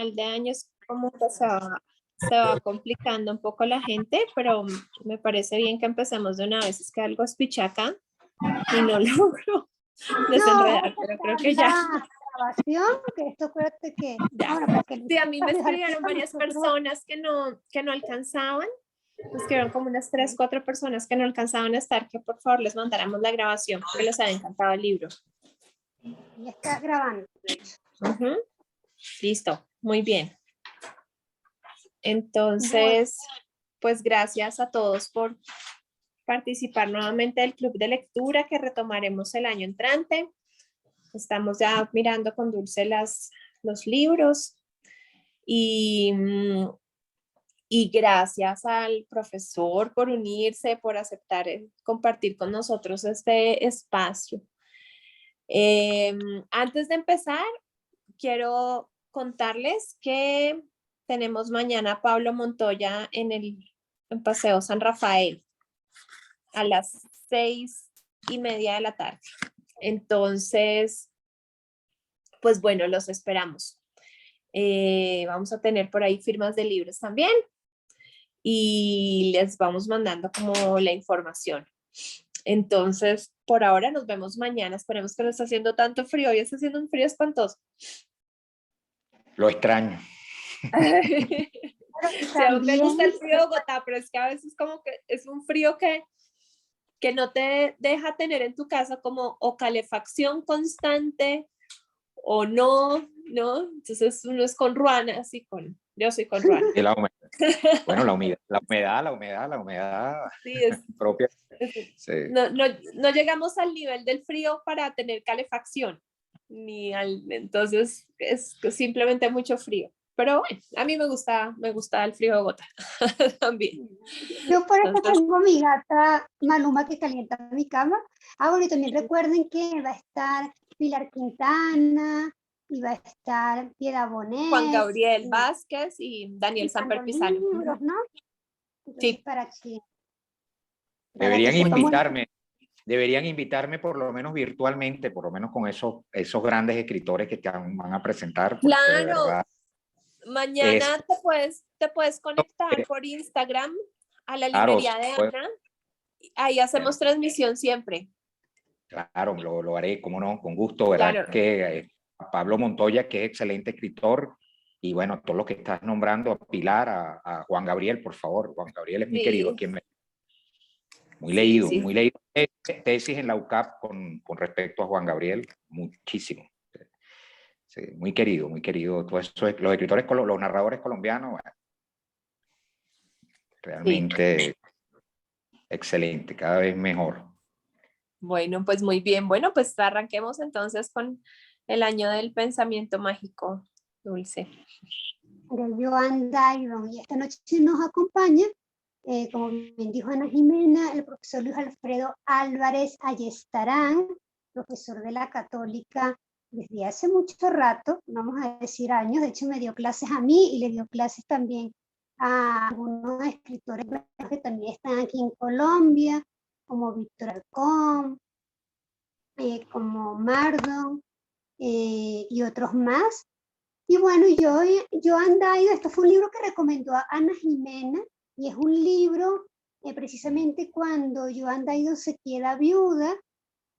final de año es como que se va complicando un poco la gente, pero me parece bien que empecemos de una vez. Es que algo es pichaca y no logro desenredar, pero creo que ya. Grabación, que esto acuérdate que, Ya. bueno, para que Sí, a mí me escribieron varias personas que no alcanzaban. Me escribieron como unas 3, 4 personas que no alcanzaban a estar, que por favor les mandáramos la grabación porque les había encantado el libro. Ya está grabando. Ujú. Listo, muy bien. Entonces, pues gracias a todos por participar nuevamente del club de lectura que retomaremos el año entrante. Estamos ya mirando con Dulce los libros y gracias al profesor por unirse, por aceptar compartir con nosotros este espacio. Antes de empezar, quiero contarles que tenemos mañana a Pablo Montoya en Paseo San Rafael a las 6:30 de la tarde. Entonces, pues bueno, los esperamos. Vamos a tener por ahí firmas de libros también y les vamos mandando como la información. Entonces, por ahora nos vemos mañana. Esperemos que no esté haciendo tanto frío. Hoy está haciendo un frío espantoso. Lo extraño. Sí, a mí me gusta el frío de Bogotá, pero es que a veces como que es un frío que no te deja tener en tu casa como o calefacción constante o no. Entonces uno es con ruana, yo soy con ruana. Y la humedad. Bueno, la humedad Sí, propia. Sí. No llegamos al nivel del frío para tener calefacción, entonces es simplemente mucho frío. Pero bueno, a mí me gusta el frío de Bogotá también. Yo por eso tengo mi gata Maluma que calienta mi cama. Bueno, y también recuerden que va a estar Pilar Quintana, y va a estar Piedad Bonet, Juan Gabriel Vázquez y Daniel Samper Pizarro. Libros, ¿no? Entonces, Sí. para que deberían invitarme por lo menos virtualmente, por lo menos con esos grandes escritores que van a presentar. Claro. De verdad, mañana te puedes conectar por Instagram a la librería de Ana. Ahí hacemos transmisión siempre. Claro, lo haré, cómo no, con gusto, ¿verdad? Claro. Que Pablo Montoya, que es excelente escritor, y bueno, todo lo que estás nombrando, a Pilar, a Juan Gabriel, por favor. Juan Gabriel es muy querido, muy leído, muy leído. Tesis en la UCAP con respecto a Juan Gabriel, muchísimo. Sí, muy querido, muy querido. Todo eso, los escritores, los narradores colombianos, bueno, realmente excelente, cada vez mejor. Bueno, pues muy bien. Bueno, pues arranquemos entonces con el año del pensamiento mágico, Dulce. De Joan Didion, y esta noche nos acompaña, como bien dijo Ana Jimena, el profesor Luis Alfredo Álvarez Ayestarán, profesor de la Católica desde hace mucho rato, vamos a decir años. De hecho me dio clases a mí y le dio clases también a algunos escritores que también están aquí en Colombia, como Víctor Alcón, como Mardon, y otros más. Y bueno, Joan Didion, esto fue un libro que recomendó a Ana Jimena, y es un libro precisamente cuando Joan Didion se queda viuda,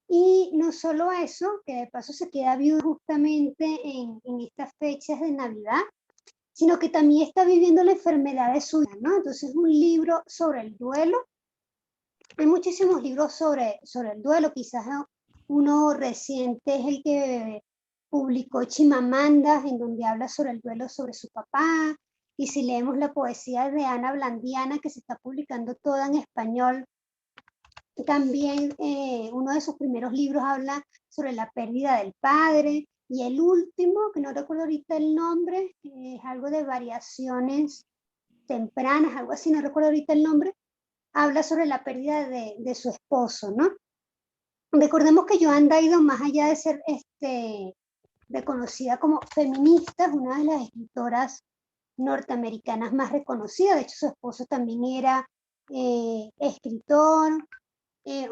y no solo eso, que de paso se queda viuda justamente en estas fechas de Navidad, sino que también está viviendo la enfermedad de su hija, ¿no? Entonces es un libro sobre el duelo. Hay muchísimos libros sobre el duelo, quizás uno reciente es el que publicó Chimamanda, en donde habla sobre el duelo sobre su papá, y si leemos la poesía de Ana Blandiana, que se está publicando toda en español, también uno de sus primeros libros habla sobre la pérdida del padre, y el último, que no recuerdo ahorita el nombre, es algo de variaciones tempranas, algo así, no recuerdo ahorita el nombre, habla sobre la pérdida de su esposo, ¿no? Recordemos que Joan Didion, más allá de ser reconocida como feminista, es una de las escritoras norteamericanas más reconocidas. De hecho, su esposo también era escritor,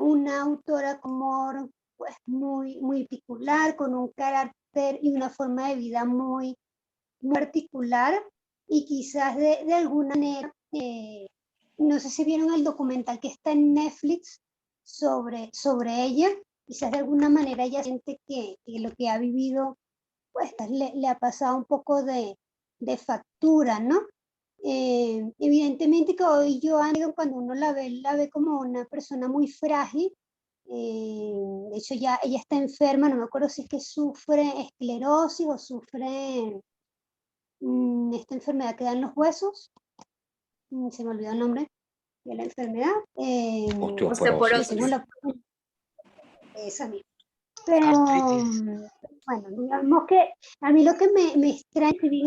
una autora como pues, muy, muy particular, con un carácter y una forma de vida muy muy particular y quizás de alguna manera, no sé si vieron el documental que está en Netflix sobre ella, quizás de alguna manera ella siente que lo que ha vivido pues le ha pasado un poco de factura, ¿no? Evidentemente que hoy Joan, cuando uno la ve como una persona muy frágil. De hecho, ya ella está enferma, no me acuerdo si es que sufre esclerosis o sufre esta enfermedad que dan los huesos. Se me olvidó el nombre de la enfermedad. Osteoporosis. Esa misma. Pero, bueno, digamos que a mí lo que me extraña es que vi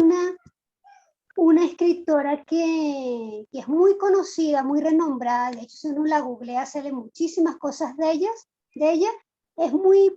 una escritora que es muy conocida, muy renombrada. De hecho, si uno la googlea, sale muchísimas cosas de ella. Es muy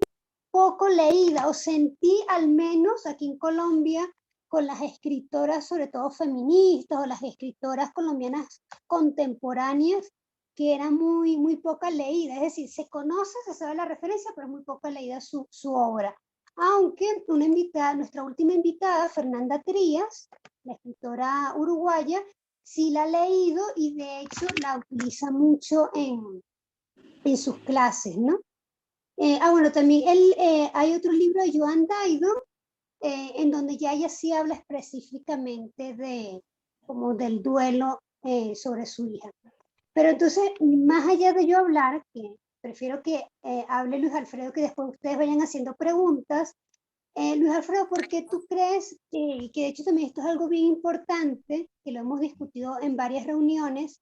poco leída, o sentí al menos aquí en Colombia con las escritoras, sobre todo feministas, o las escritoras colombianas contemporáneas, que era muy poca leída. Es decir, se conoce, se sabe la referencia, pero es muy poca leída su obra. Aunque nuestra última invitada, Fernanda Trías, la escritora uruguaya, sí la ha leído y de hecho la utiliza mucho en sus clases, ¿no? Bueno, también hay otro libro de Joan Didion, en donde ya ella sí habla específicamente como del duelo sobre su hija. Pero entonces, más allá de yo hablar, que prefiero que hable Luis Alfredo, que después ustedes vayan haciendo preguntas. Luis Alfredo, ¿por qué tú crees que de hecho también esto es algo bien importante, que lo hemos discutido en varias reuniones?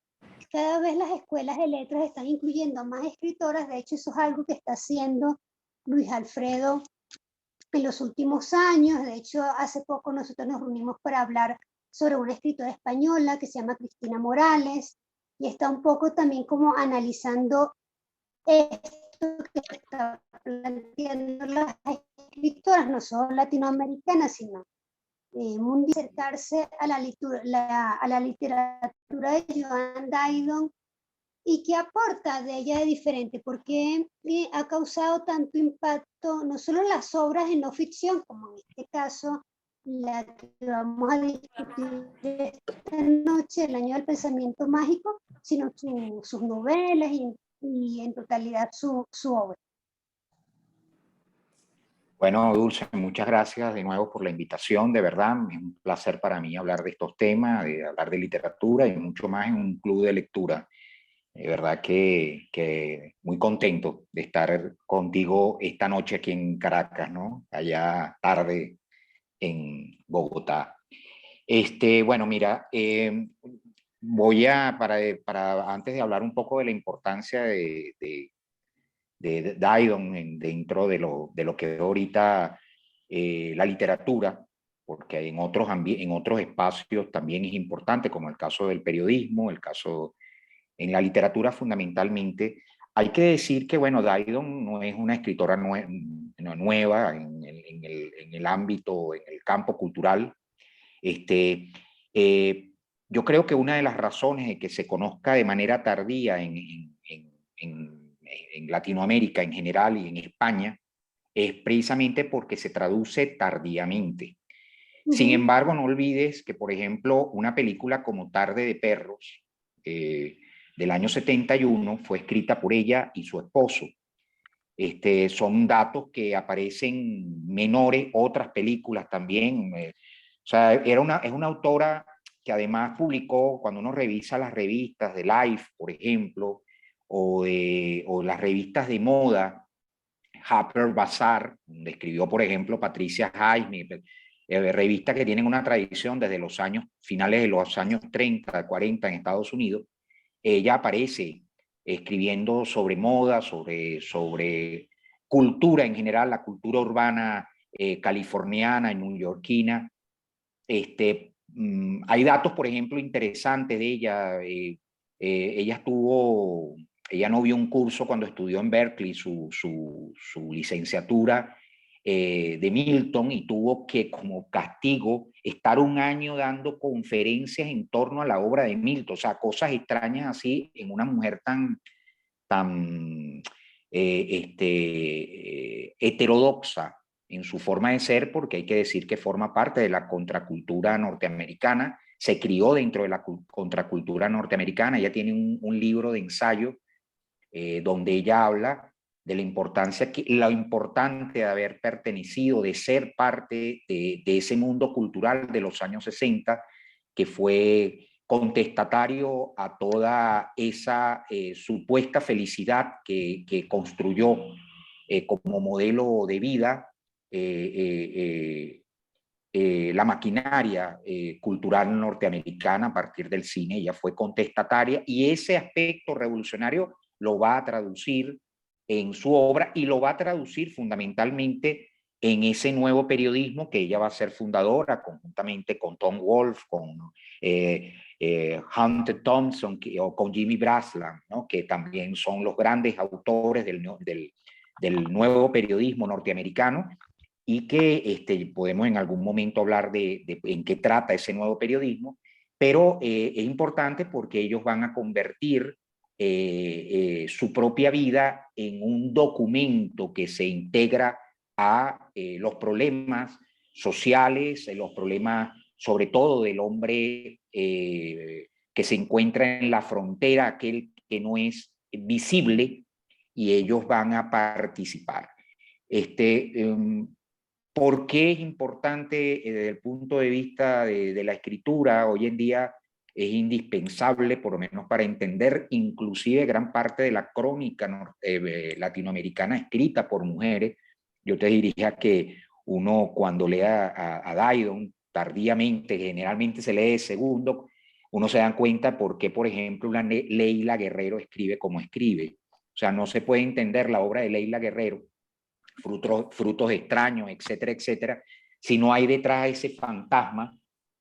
Cada vez las escuelas de letras están incluyendo más escritoras. De hecho, eso es algo que está haciendo Luis Alfredo en los últimos años. De hecho, hace poco nosotros nos reunimos para hablar sobre una escritora española que se llama Cristina Morales, y está un poco también como analizando esto que está planteando las escritoras, no solo latinoamericanas, sino mundial, acercarse a la literatura de Joan Didion y qué aporta de ella de diferente, porque ha causado tanto impacto, no solo las obras en no ficción, como en este caso la que vamos a discutir esta noche, El año del pensamiento mágico, sino sus novelas y en totalidad su obra. Bueno, Dulce, muchas gracias de nuevo por la invitación, de verdad, es un placer para mí hablar de estos temas, de hablar de literatura y mucho más en un club de lectura. De verdad que muy contento de estar contigo esta noche aquí en Caracas, ¿no? Allá tarde en Bogotá. Bueno, mira, voy para antes de hablar un poco de la importancia de Didion dentro de lo que ahorita la literatura, porque en otros espacios también es importante, como el caso del periodismo, el caso en la literatura fundamentalmente. Hay que decir que, bueno, Didion no es una escritora nueva en el ámbito, en el campo cultural. Eh, yo creo que una de las razones de que se conozca de manera tardía en Latinoamérica en general y en España es precisamente porque se traduce tardíamente. Sin embargo, no olvides que, por ejemplo, una película como Tarde de Perros, del año 71, fue escrita por ella y su esposo. Son datos que aparecen menores, otras películas también. O sea, es una autora que además publicó, cuando uno revisa las revistas de Life, por ejemplo, o las revistas de moda, Harper's Bazaar, donde escribió, por ejemplo, Patricia Highsmith, revistas que tienen una tradición desde los años finales de los años 30, 40 en Estados Unidos. Ella aparece escribiendo sobre moda, sobre cultura en general, la cultura urbana californiana y neoyorquina. Hay datos, por ejemplo, interesantes de ella. Ella no vio un curso cuando estudió en Berkeley, su licenciatura de Milton, y tuvo que, como castigo, estar un año dando conferencias en torno a la obra de Milton. O sea, cosas extrañas así en una mujer tan heterodoxa en su forma de ser, porque hay que decir que forma parte de la contracultura norteamericana, se crió dentro de la contracultura norteamericana. Ella tiene un libro de ensayo donde ella habla de la importancia, lo importante de haber pertenecido, de ser parte de ese mundo cultural de los años 60, que fue contestatario a toda esa supuesta felicidad que construyó como modelo de vida la maquinaria cultural norteamericana a partir del cine. Ella fue contestataria y ese aspecto revolucionario lo va a traducir en su obra y lo va a traducir fundamentalmente en ese nuevo periodismo que ella va a ser fundadora conjuntamente con Tom Wolfe, con Hunter Thompson o con Jimmy Breslin, ¿no? Que también son los grandes autores del nuevo periodismo norteamericano, y que podemos en algún momento hablar de en qué trata ese nuevo periodismo, pero es importante porque ellos van a convertir su propia vida en un documento que se integra a los problemas sociales, los problemas sobre todo del hombre que se encuentra en la frontera, aquel que no es visible, y ellos van a participar. ¿Por qué es importante desde el punto de vista de la escritura? Hoy en día es indispensable, por lo menos para entender inclusive gran parte de la crónica latinoamericana escrita por mujeres. Yo te diría que uno cuando lea a Didon tardíamente, generalmente se lee de segundo, uno se da cuenta por qué, por ejemplo, una Leila Guerrero escribe como escribe. O sea, no se puede entender la obra de Leila Guerrero, frutos extraños, etcétera, etcétera, si no hay detrás ese fantasma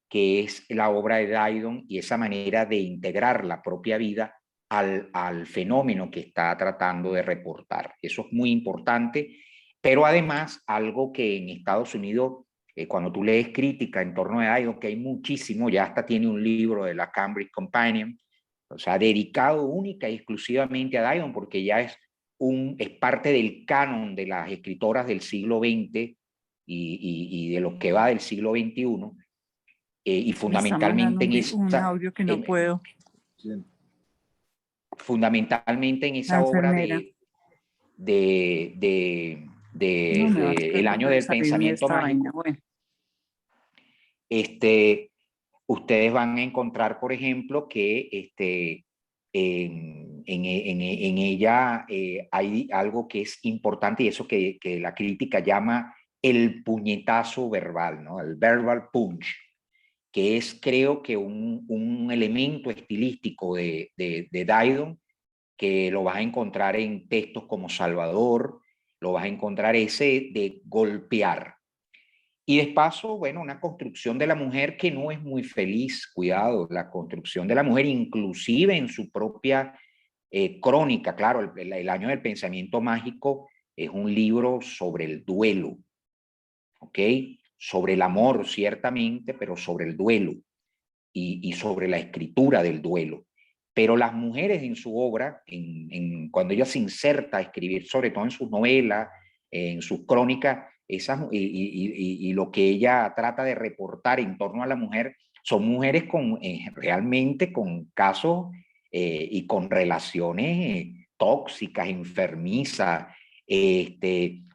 que es la obra de Didon y esa manera de integrar la propia vida al fenómeno que está tratando de reportar. Eso es muy importante, pero además algo que en Estados Unidos, cuando tú lees crítica en torno a Didon, que hay muchísimo, ya hasta tiene un libro de la Cambridge Companion, o sea, dedicado única y exclusivamente a Didon, porque ya es parte del canon de las escritoras del siglo XX y de lo que va del siglo XXI, y fundamentalmente en un audio que no puedo. Fundamentalmente en esa obra El año del pensamiento mágico. Bueno. Ustedes van a encontrar, por ejemplo, que en ella hay algo que es importante, y eso que la crítica llama el puñetazo verbal, ¿no? El verbal punch, que es, creo que, un elemento estilístico de Didon, que lo vas a encontrar en textos como Salvador, lo vas a encontrar ese de golpear. Y de paso, bueno, una construcción de la mujer que no es muy feliz, cuidado, la construcción de la mujer inclusive en su propia crónica. Claro, el año del pensamiento mágico es un libro sobre el duelo, ¿ok? Sobre el amor, ciertamente, pero sobre el duelo y sobre la escritura del duelo. Pero las mujeres en su obra, cuando ella se inserta a escribir, sobre todo en sus novelas, en sus crónicas, y lo que ella trata de reportar en torno a la mujer, son mujeres realmente con casos y con relaciones tóxicas, enfermizas,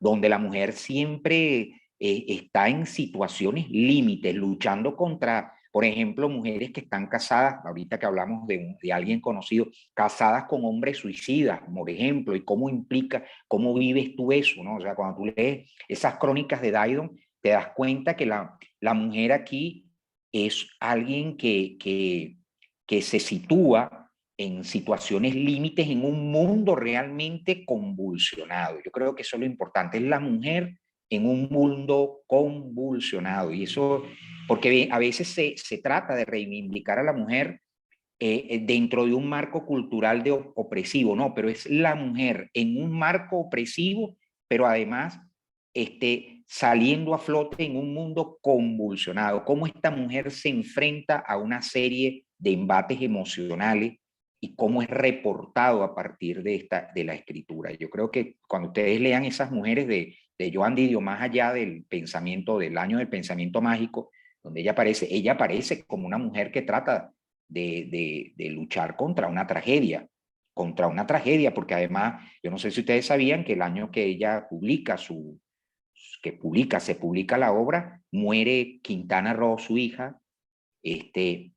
donde la mujer siempre está en situaciones límites, luchando contra, por ejemplo, mujeres que están casadas, ahorita que hablamos de alguien conocido, casadas con hombres suicidas, por ejemplo, y cómo implica, cómo vives tú eso, ¿no? O sea, cuando tú lees esas crónicas de Didon, te das cuenta que la mujer aquí es alguien que se sitúa en situaciones límites, en un mundo realmente convulsionado. Yo creo que eso es lo importante, es la mujer en un mundo convulsionado. Y eso, porque a veces se trata de reivindicar a la mujer dentro de un marco cultural opresivo, no, pero es la mujer en un marco opresivo, pero además saliendo a flote en un mundo convulsionado. Cómo esta mujer se enfrenta a una serie de embates emocionales y cómo es reportado a partir de la escritura. Yo creo que cuando ustedes lean esas mujeres de de Joan Didion, más allá del pensamiento, del año del pensamiento mágico, donde ella aparece como una mujer que trata de luchar contra una tragedia, porque además, yo no sé si ustedes sabían que el año que ella se publica la obra, muere Quintana Roo, su hija, y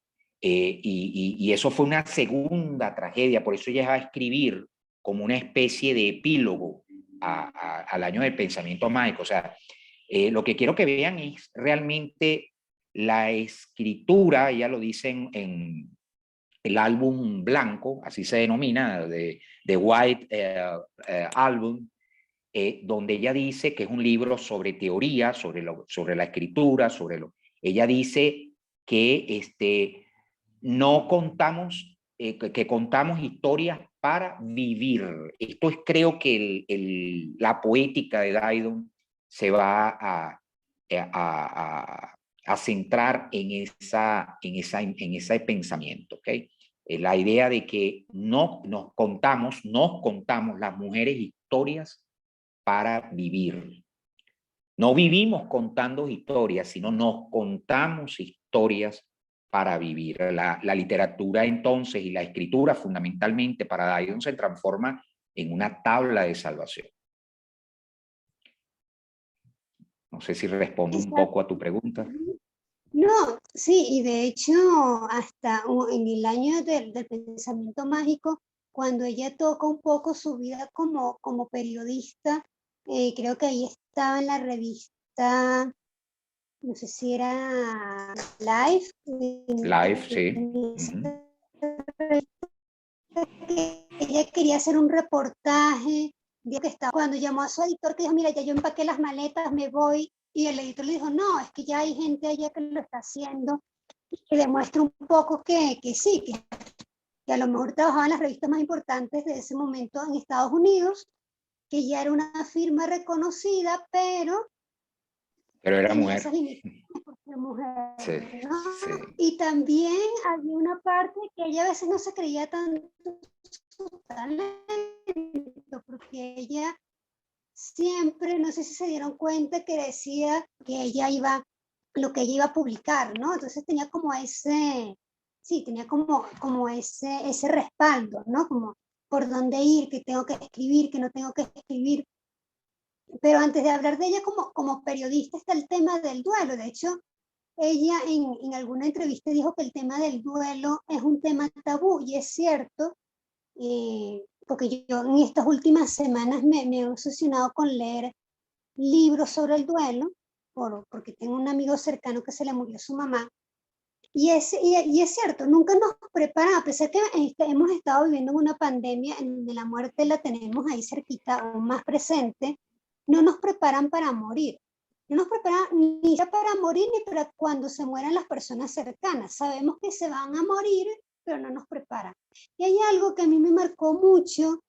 eso fue una segunda tragedia, por eso ella va a escribir como una especie de epílogo al año del pensamiento mágico. O sea, lo que quiero que vean es realmente la escritura, ella lo dice en el álbum blanco, así se denomina, de White Album, donde ella dice que es un libro sobre teoría, sobre la escritura, ella dice que no contamos, que contamos historias para vivir. Esto es, creo que la poética de Dryden se va a centrar en ese pensamiento, ¿ok? La idea de que nos contamos las mujeres historias para vivir. No vivimos contando historias, sino nos contamos historias para vivir. La literatura entonces y la escritura fundamentalmente para Dryden se transforma en una tabla de salvación. No sé si respondo un poco a tu pregunta. No, sí, y de hecho hasta en el año del pensamiento mágico, cuando ella toca un poco su vida como periodista, creo que ahí estaba en la revista, no sé si era Life. Life, sí. Ella quería hacer un reportaje de que estaba, cuando llamó a su editor que dijo, mira, ya yo empaqué las maletas, me voy, y el editor le dijo, no, es que ya hay gente allá que lo está haciendo, y que demuestra un poco que sí, que a lo mejor trabajaba en las revistas más importantes de ese momento en Estados Unidos, que ya era una firma reconocida, pero era mujer. Esas limitaciones por ser mujer, sí, ¿no? Sí. Y también había una parte que ella a veces no se creía tanto su talento, porque ella siempre, no sé si se dieron cuenta, que decía que lo que ella iba a publicar, ¿no? Entonces tenía como tenía como ese respaldo, ¿no? Como por dónde ir, que tengo que escribir, que no tengo que escribir. Pero antes de hablar de ella como periodista está el tema del duelo. De hecho, ella en alguna entrevista dijo que el tema del duelo es un tema tabú, y es cierto, porque yo en estas últimas semanas me he obsesionado con leer libros sobre el duelo, porque tengo un amigo cercano que se le murió su mamá. Y es cierto, nunca nos preparan, a pesar que hemos estado viviendo en una pandemia en donde la muerte la tenemos ahí cerquita o más presente, no nos preparan para morir. No nos preparan ni para morir ni para cuando se mueran las personas cercanas. Sabemos que se van a morir, pero no nos preparan. Y hay algo que a mí me marcó mucho,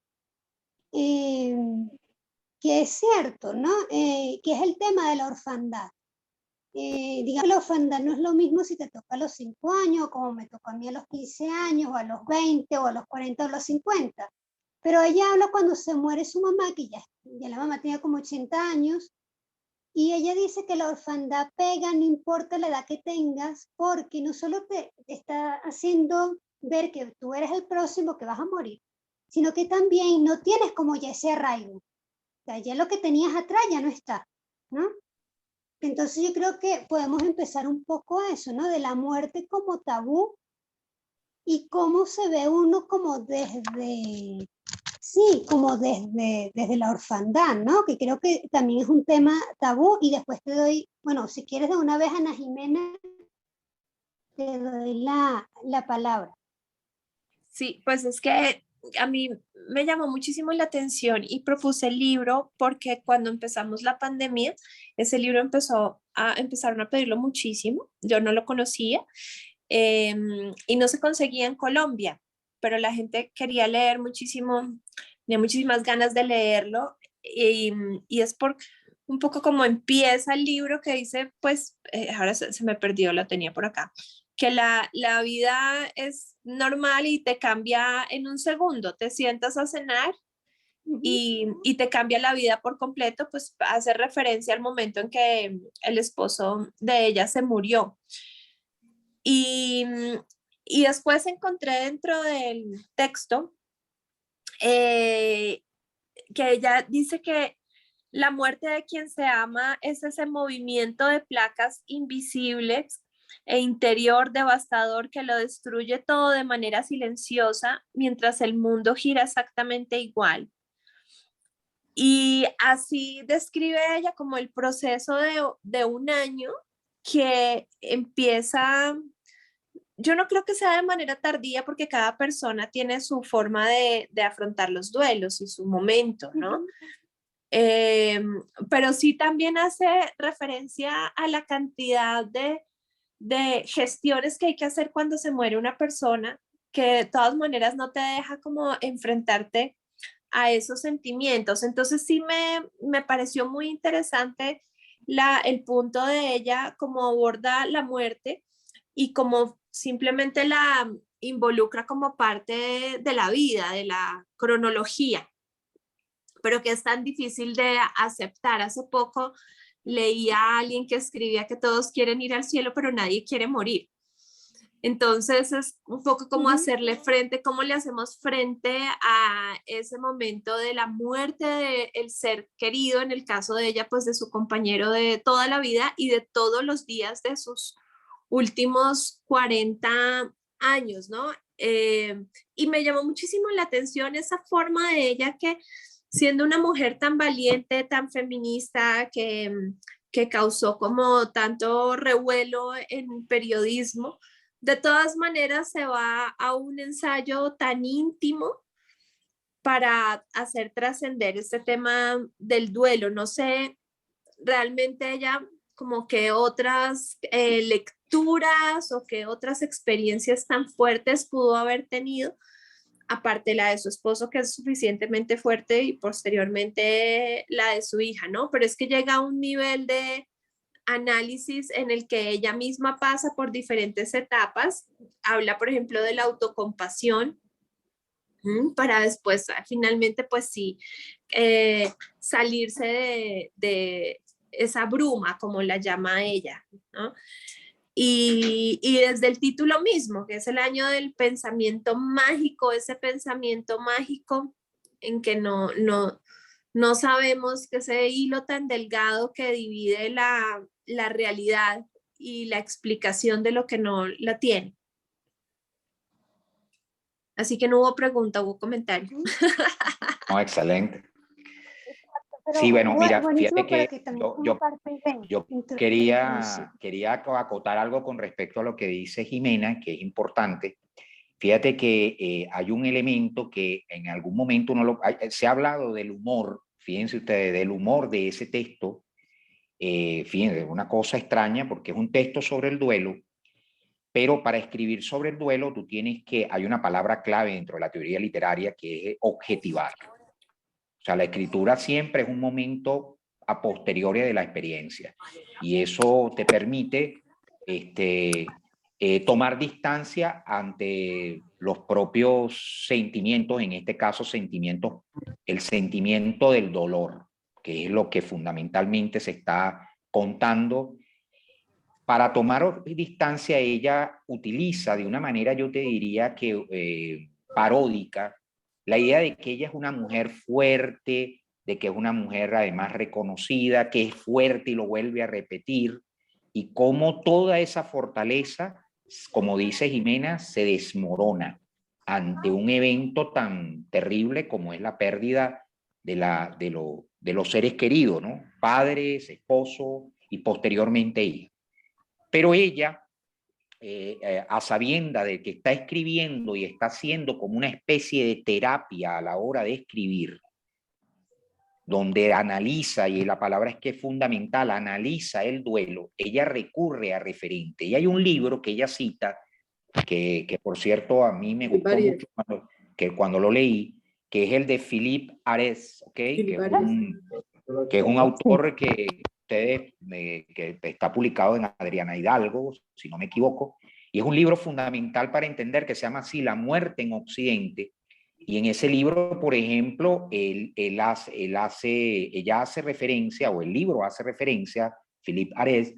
que es cierto, ¿no? Que es el tema de la orfandad. Digamos, la orfandad no es lo mismo si te toca a los 5 años, como me tocó a mí a los 15 años, o a los 20, o a los 40, o a los 50. Pero ella habla cuando se muere su mamá, que ya la mamá tenía como 80 años, y ella dice que la orfandad pega, no importa la edad que tengas, porque no solo te está haciendo ver que tú eres el próximo que vas a morir, sino que también no tienes como ya ese arraigo. O sea, ya lo que tenías atrás ya no está, ¿no? Entonces yo creo que podemos empezar un poco a eso, ¿no? De la muerte como tabú y cómo se ve uno como desde la orfandad, ¿no? Que creo que también es un tema tabú. Y después te doy, bueno, si quieres de una vez, Ana Jimena, te doy la palabra. Sí, pues es que a mí me llamó muchísimo la atención y propuse el libro porque cuando empezamos la pandemia, ese libro empezaron a pedirlo muchísimo. Yo no lo conocía, y no se conseguía en Colombia, pero la gente quería leer muchísimo, tenía muchísimas ganas de leerlo, y es por un poco como empieza el libro, que dice, pues, ahora se me perdió, lo tenía por acá, que la vida es normal y te cambia en un segundo. Te sientas a cenar y te cambia la vida por completo, pues hace referencia al momento en que el esposo de ella se murió. Y, y después encontré dentro del texto que ella dice que la muerte de quien se ama es ese movimiento de placas invisibles e interior devastador que lo destruye todo de manera silenciosa mientras el mundo gira exactamente igual. Y así describe ella como el proceso de un año que empieza, yo no creo que sea de manera tardía porque cada persona tiene su forma de afrontar los duelos y su momento, ¿no? Pero sí también hace referencia a la cantidad de gestiones que hay que hacer cuando se muere una persona, que de todas maneras no te deja como enfrentarte a esos sentimientos. Entonces sí me pareció muy interesante el punto de ella, como aborda la muerte y como simplemente la involucra como parte de la vida, de la cronología, pero que es tan difícil de aceptar. Hace poco leía a alguien que escribía que todos quieren ir al cielo, pero nadie quiere morir. Entonces es un poco como hacerle frente, cómo le hacemos frente a ese momento de la muerte del ser querido, en el caso de ella, pues de su compañero de toda la vida y de todos los días de sus últimos 40 años, ¿no? Y me llamó muchísimo la atención esa forma de ella que siendo una mujer tan valiente, tan feminista, que causó como tanto revuelo en periodismo, de todas maneras se va a un ensayo tan íntimo para hacer trascender este tema del duelo. No sé, realmente ella como que otras lecturas o que otras experiencias tan fuertes pudo haber tenido, aparte la de su esposo, que es suficientemente fuerte, y posteriormente la de su hija, ¿no? Pero es que llega a un nivel de análisis en el que ella misma pasa por diferentes etapas. Habla, por ejemplo, de la autocompasión, para después finalmente, pues sí, salirse de esa bruma, como la llama ella, ¿no? Y desde el título mismo, que es el año del pensamiento mágico, ese pensamiento mágico en que no sabemos, que ese hilo tan delgado que divide la realidad y la explicación de lo que no la tiene. Así que no hubo pregunta, hubo comentario. No, excelente. Pero Sí, bueno, mira, buenísimo, fíjate pero que que también como parte de yo introducción. quería acotar algo con respecto a lo que dice Jimena, que es importante. Fíjate que hay un elemento que en algún momento se ha hablado del humor, fíjense ustedes, del humor de ese texto. Fíjense, una cosa extraña porque es un texto sobre el duelo, pero para escribir sobre el duelo hay una palabra clave dentro de la teoría literaria que es objetivar. O sea, la escritura siempre es un momento a posteriori de la experiencia y eso te permite tomar distancia ante los propios sentimientos, en este caso el sentimiento del dolor, que es lo que fundamentalmente se está contando. Para tomar distancia, ella utiliza de una manera, yo te diría que paródica, la idea de que ella es una mujer fuerte, de que es una mujer además reconocida, que es fuerte y lo vuelve a repetir, y cómo toda esa fortaleza, como dice Jimena, se desmorona ante un evento tan terrible como es la pérdida de los seres queridos, ¿no? Padres, esposo y posteriormente hija. Pero ella, a sabienda de que está escribiendo y está haciendo como una especie de terapia a la hora de escribir, donde analiza, y la palabra es que es fundamental, analiza el duelo, ella recurre a referente. Y hay un libro que ella cita, que por cierto a mí me gustó mucho cuando lo leí, que es el de Philippe Arès, ¿okay? Que es un autor que que está publicado en Adriana Hidalgo, si no me equivoco, y es un libro fundamental para entender, que se llama así, La muerte en Occidente, Y en ese libro, por ejemplo, ella hace referencia, o el libro hace referencia, Philippe Arès,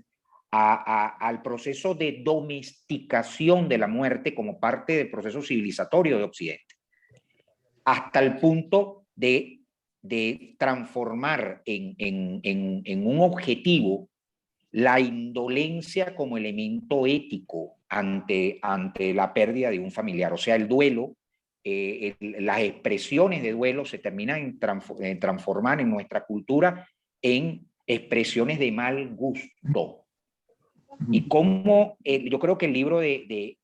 al proceso de domesticación de la muerte como parte del proceso civilizatorio de Occidente, hasta el punto de transformar en un objetivo la indolencia como elemento ético ante la pérdida de un familiar. O sea, el duelo, las expresiones de duelo se terminan en transformar en nuestra cultura en expresiones de mal gusto. Y cómo yo creo que el libro de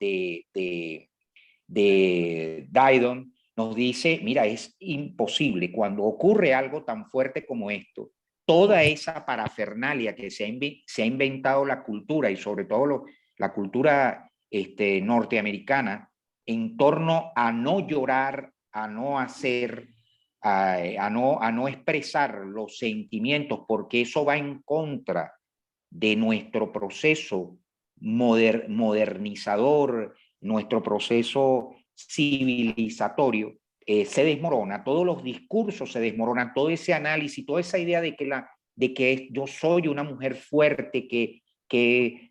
Didon nos dice, mira, es imposible cuando ocurre algo tan fuerte como esto, toda esa parafernalia que se ha inventado la cultura, y sobre todo la cultura norteamericana, en torno a no llorar, a no hacer, a no expresar los sentimientos, porque eso va en contra de nuestro proceso modernizador, nuestro proceso civilizatorio, se desmorona, todos los discursos se desmoronan, todo ese análisis, toda esa idea de que yo soy una mujer fuerte, que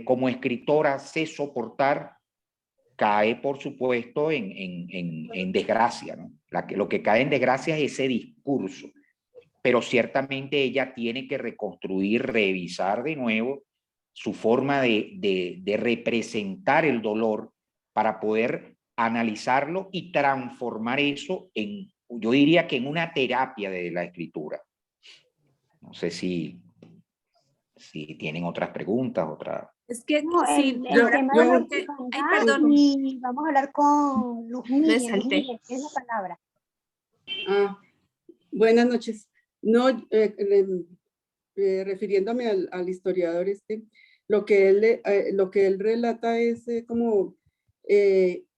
como escritora sé soportar, cae, por supuesto, en desgracia, ¿no? Lo que cae en desgracia es ese discurso, pero ciertamente ella tiene que reconstruir, revisar de nuevo su forma de representar el dolor para poder analizarlo y transformar eso en, yo diría que en una terapia de la escritura. No sé si tienen otras preguntas, Es que No, sí, el tema de la orfandad, ay, perdón, y vamos a hablar con Luz me Miriam. salté. Miriam, tienes la palabra. Buenas noches. No, refiriéndome al historiador lo que él relata es como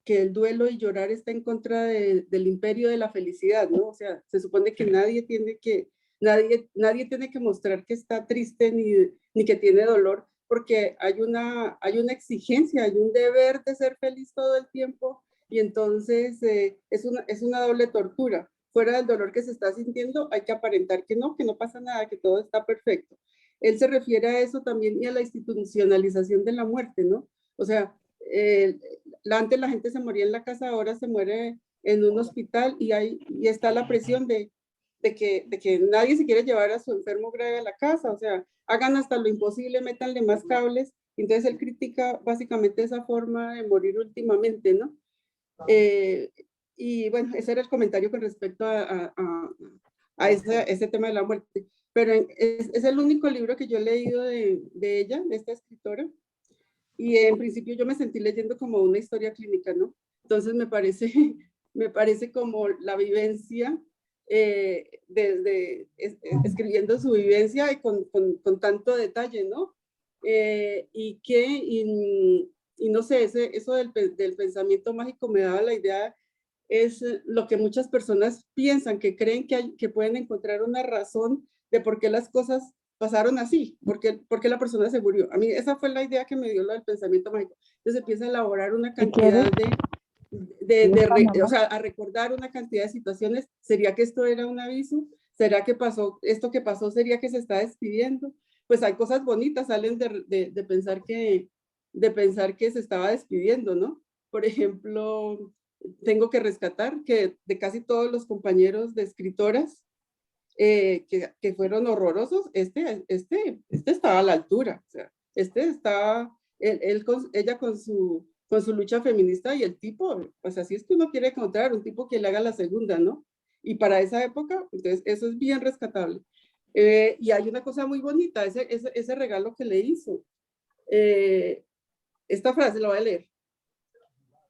que el duelo y llorar está en contra del imperio de la felicidad, ¿no? O sea, se supone que nadie tiene que mostrar que está triste ni que tiene dolor, porque hay una exigencia, hay un deber de ser feliz todo el tiempo, y entonces es una doble tortura. Fuera del dolor que se está sintiendo, hay que aparentar que no pasa nada, que todo está perfecto. Él se refiere a eso también y a la institucionalización de la muerte, ¿no? O sea, antes la gente se moría en la casa, ahora se muere en un hospital, y está la presión de que nadie se quiere llevar a su enfermo grave a la casa. O sea, hagan hasta lo imposible, métanle más cables. Entonces él critica básicamente esa forma de morir últimamente, ¿no? Y bueno, ese era el comentario con respecto a ese tema de la muerte. Pero es el único libro que yo he leído de ella, de esta escritora, y en principio yo me sentí leyendo como una historia clínica, ¿no? Entonces me parece como la vivencia, escribiendo su vivencia y con tanto detalle, ¿no? Y no sé, eso del pensamiento mágico me daba la idea, es lo que muchas personas piensan, que creen que pueden encontrar una razón de por qué las cosas pasaron así, por qué la persona se murió. A mí esa fue la idea que me dio lo del pensamiento mágico. Entonces empieza a elaborar una cantidad o sea, a recordar una cantidad de situaciones. ¿Sería que esto era un aviso? ¿Será que esto que pasó sería que se está despidiendo? Pues hay cosas bonitas, salen de pensar que se estaba despidiendo, ¿no? Por ejemplo, tengo que rescatar que de casi todos los compañeros de escritoras que fueron horrorosos, este estaba a la altura. O sea, ella con su lucha feminista, y el tipo, pues así es que uno quiere encontrar un tipo que le haga la segunda, ¿no? Y para esa época, entonces eso es bien rescatable. Y hay una cosa muy bonita, ese regalo que le hizo. Esta frase la voy a leer.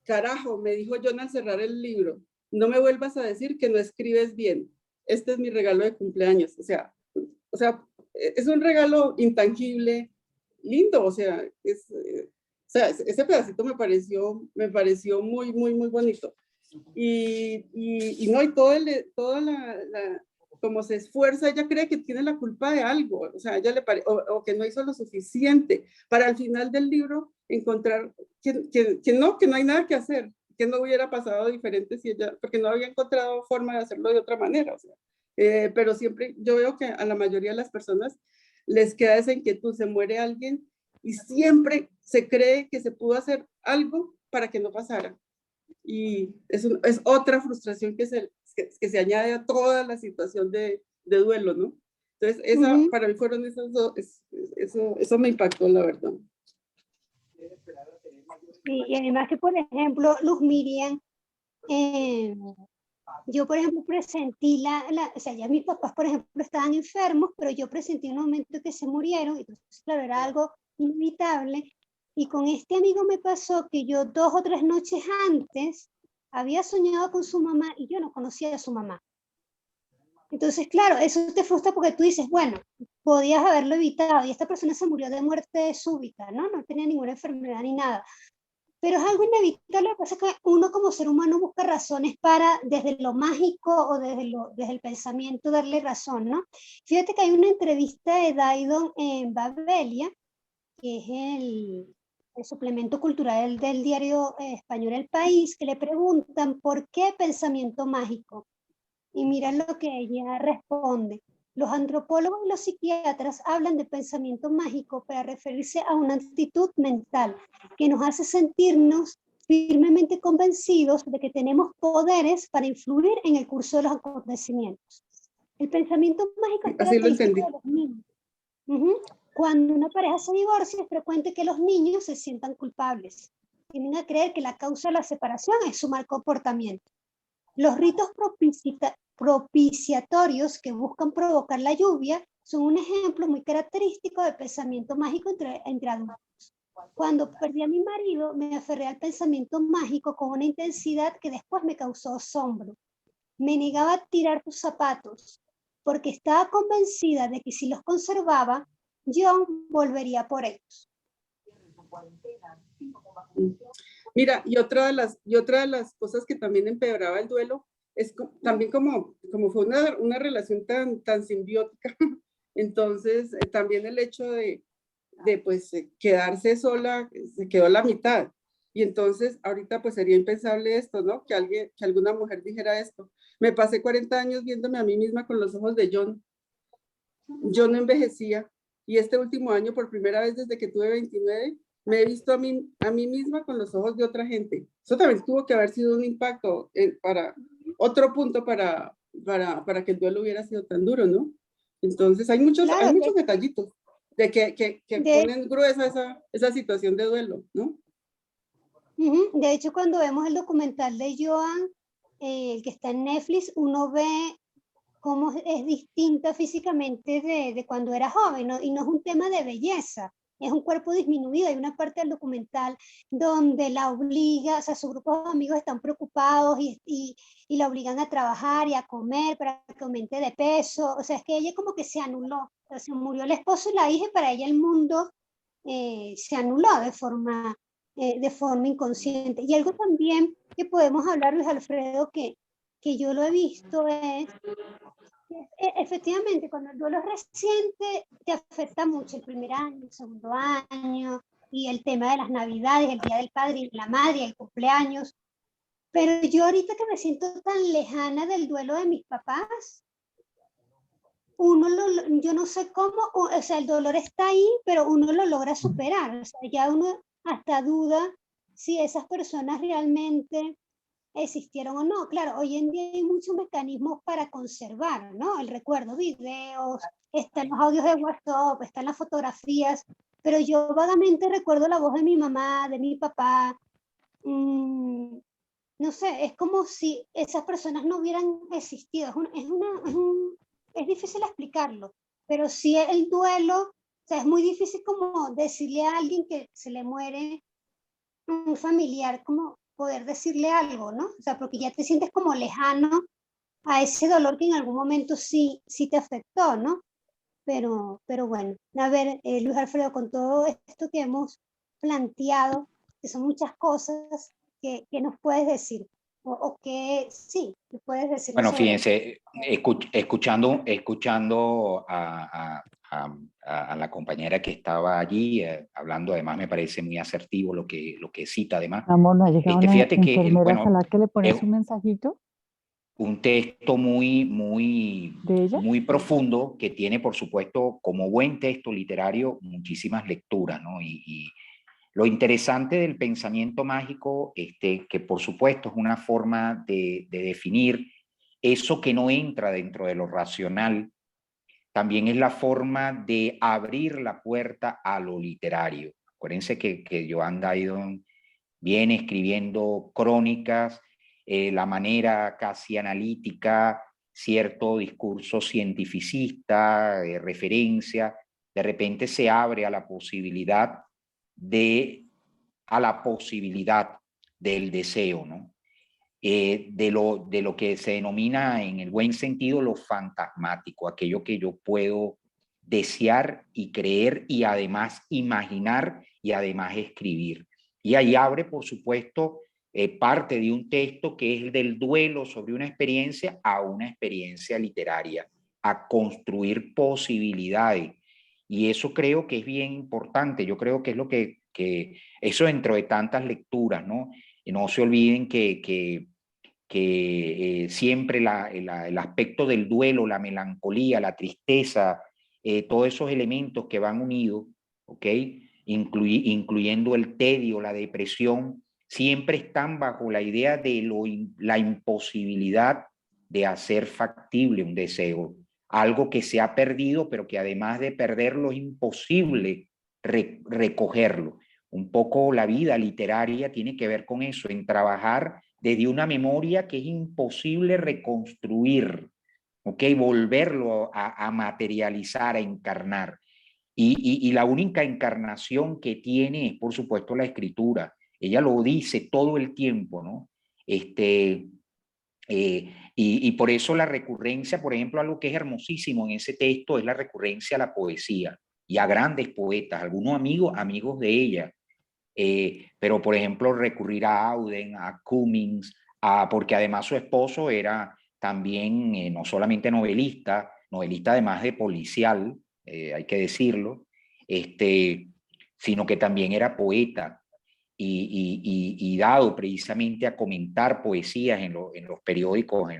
Carajo, me dijo John al cerrar el libro, no me vuelvas a decir que no escribes bien. Este es mi regalo de cumpleaños. O sea, es un regalo intangible, lindo. O sea, ese pedacito me pareció muy, muy, muy bonito. Y no, y toda como se esfuerza, ella cree que tiene la culpa de algo, o sea, ella o que no hizo lo suficiente para al final del libro encontrar que no hay nada que hacer, qué no hubiera pasado diferente si ella, porque no había encontrado forma de hacerlo de otra manera, o sea, pero siempre yo veo que a la mayoría de las personas les queda esa inquietud, se muere alguien y siempre se cree que se pudo hacer algo para que no pasara. Y eso es otra frustración que se añade a toda la situación de duelo, ¿no? Entonces, esa, para mí fueron esas dos, eso me impactó, la verdad. Sí, y además que, por ejemplo, Luz Miriam, yo, por ejemplo, presentí o sea, ya mis papás, por ejemplo, estaban enfermos, pero yo presentí un momento que se murieron, entonces, claro, era algo inevitable. Y con este amigo me pasó que yo 2 o 3 noches antes había soñado con su mamá y yo no conocía a su mamá. Entonces, claro, eso te frustra porque tú dices, bueno, podías haberlo evitado y esta persona se murió de muerte súbita, ¿no? No tenía ninguna enfermedad ni nada. Pero es algo inevitable, lo que pasa es que uno como ser humano busca razones para, desde lo mágico o desde el pensamiento, darle razón, ¿no? Fíjate que hay una entrevista de Daidon en Babelia, que es el suplemento cultural del diario español El País, que le preguntan por qué pensamiento mágico. Y mira lo que ella responde. Los antropólogos y los psiquiatras hablan de pensamiento mágico para referirse a una actitud mental que nos hace sentirnos firmemente convencidos de que tenemos poderes para influir en el curso de los acontecimientos. El pensamiento mágico es característico de los niños. Cuando una pareja se divorcia, es frecuente que los niños se sientan culpables. Tienden a creer que la causa de la separación es su mal comportamiento. Los ritos propiciatorios que buscan provocar la lluvia son un ejemplo muy característico del pensamiento mágico entre adultos. Cuando perdí a mi marido, me aferré al pensamiento mágico con una intensidad que después me causó asombro. Me negaba a tirar tus zapatos, porque estaba convencida de que si los conservaba, John volvería por ellos. Mira, y otra de las cosas que también empeoraba el duelo es también como fue una relación tan simbiótica, entonces también el hecho de pues quedarse sola, se quedó a la mitad. Y entonces ahorita pues sería impensable esto, ¿no? Que alguna mujer dijera esto. Me pasé 40 años viéndome a mí misma con los ojos de John. Yo no envejecía. Y este último año, por primera vez desde que tuve 29, me he visto a mí misma con los ojos de otra gente. Eso también tuvo que haber sido un impacto para otro punto para que el duelo hubiera sido tan duro, ¿no? Entonces hay muchos detallitos de que ponen gruesa esa situación de duelo, ¿no? De hecho, cuando vemos el documental de Joan, el que está en Netflix, uno ve cómo es distinta físicamente de cuando era joven, ¿no? Y no es un tema de belleza, es un cuerpo disminuido. Hay una parte del documental donde la obliga, o sea, su grupo de amigos están preocupados y la obligan a trabajar y a comer para que aumente de peso. O sea, es que ella como que se anuló. O sea, se murió el esposo y la hija y para ella el mundo se anuló de forma inconsciente. Y algo también que podemos hablar, Luis Alfredo, que yo lo he visto es efectivamente, cuando el duelo es reciente, te afecta mucho el primer año, el segundo año, y el tema de las navidades, el día del padre y la madre, el cumpleaños. Pero yo ahorita que me siento tan lejana del duelo de mis papás, yo no sé cómo, o sea, el dolor está ahí, pero uno lo logra superar. O sea, ya uno hasta duda si esas personas realmente existieron o no. Claro, hoy en día hay muchos mecanismos para conservar, ¿no? El recuerdo, videos, están los audios de WhatsApp, están las fotografías, pero yo vagamente recuerdo la voz de mi mamá, de mi papá. No sé, es como si esas personas no hubieran existido. Es difícil explicarlo, pero sí el duelo, o sea, es muy difícil como decirle a alguien que se le muere un familiar, como poder decirle algo, ¿no? O sea, porque ya te sientes como lejano a ese dolor que en algún momento sí te afectó, ¿no? Pero bueno, a ver, Luis Alfredo, con todo esto que hemos planteado, que son muchas cosas, ¿qué nos puedes decir? O que sí, ¿qué puedes decir? Bueno, fíjense, escuchando a a la compañera que estaba allí hablando. Además me parece muy asertivo lo que cita además. Amor, ¿no ha llegado una Fíjate que enfermera bueno, a la que le pones es un mensajito un texto muy de ella? profundo, que tiene, por supuesto, como buen texto literario, muchísimas lecturas, ¿no? Y lo interesante del pensamiento mágico, que por supuesto es una forma de definir eso que no entra dentro de lo racional, también es la forma de abrir la puerta a lo literario. Acuérdense que Joan Didion viene escribiendo crónicas, la manera casi analítica, cierto discurso cientificista, referencia, de repente se abre a la posibilidad del deseo, ¿no? De lo que se denomina en el buen sentido lo fantasmático, aquello que yo puedo desear y creer y además imaginar y además escribir. Y ahí abre, por supuesto, parte de un texto que es el del duelo sobre una experiencia a una experiencia literaria, a construir posibilidades. Y eso creo que es bien importante. Yo creo que es lo que eso dentro de tantas lecturas, ¿no? Y no se olviden que siempre el aspecto del duelo, la melancolía, la tristeza, todos esos elementos que van unidos, ¿ok? Incluyendo el tedio, la depresión, siempre están bajo la idea de la imposibilidad de hacer factible un deseo, algo que se ha perdido, pero que además de perderlo es imposible recogerlo. Un poco la vida literaria tiene que ver con eso, en trabajar desde una memoria que es imposible reconstruir, ¿ok? Volverlo a materializar, a encarnar. Y la única encarnación que tiene es, por supuesto, la escritura. Ella lo dice todo el tiempo, ¿no? Y por eso la recurrencia, por ejemplo, algo que es hermosísimo en ese texto es la recurrencia a la poesía y a grandes poetas, algunos amigos de ella. Pero, por ejemplo, recurrir a Auden, a Cummings, porque además su esposo era también no solamente novelista además de policial, hay que decirlo, sino que también era poeta y dado precisamente a comentar poesías en los periódicos,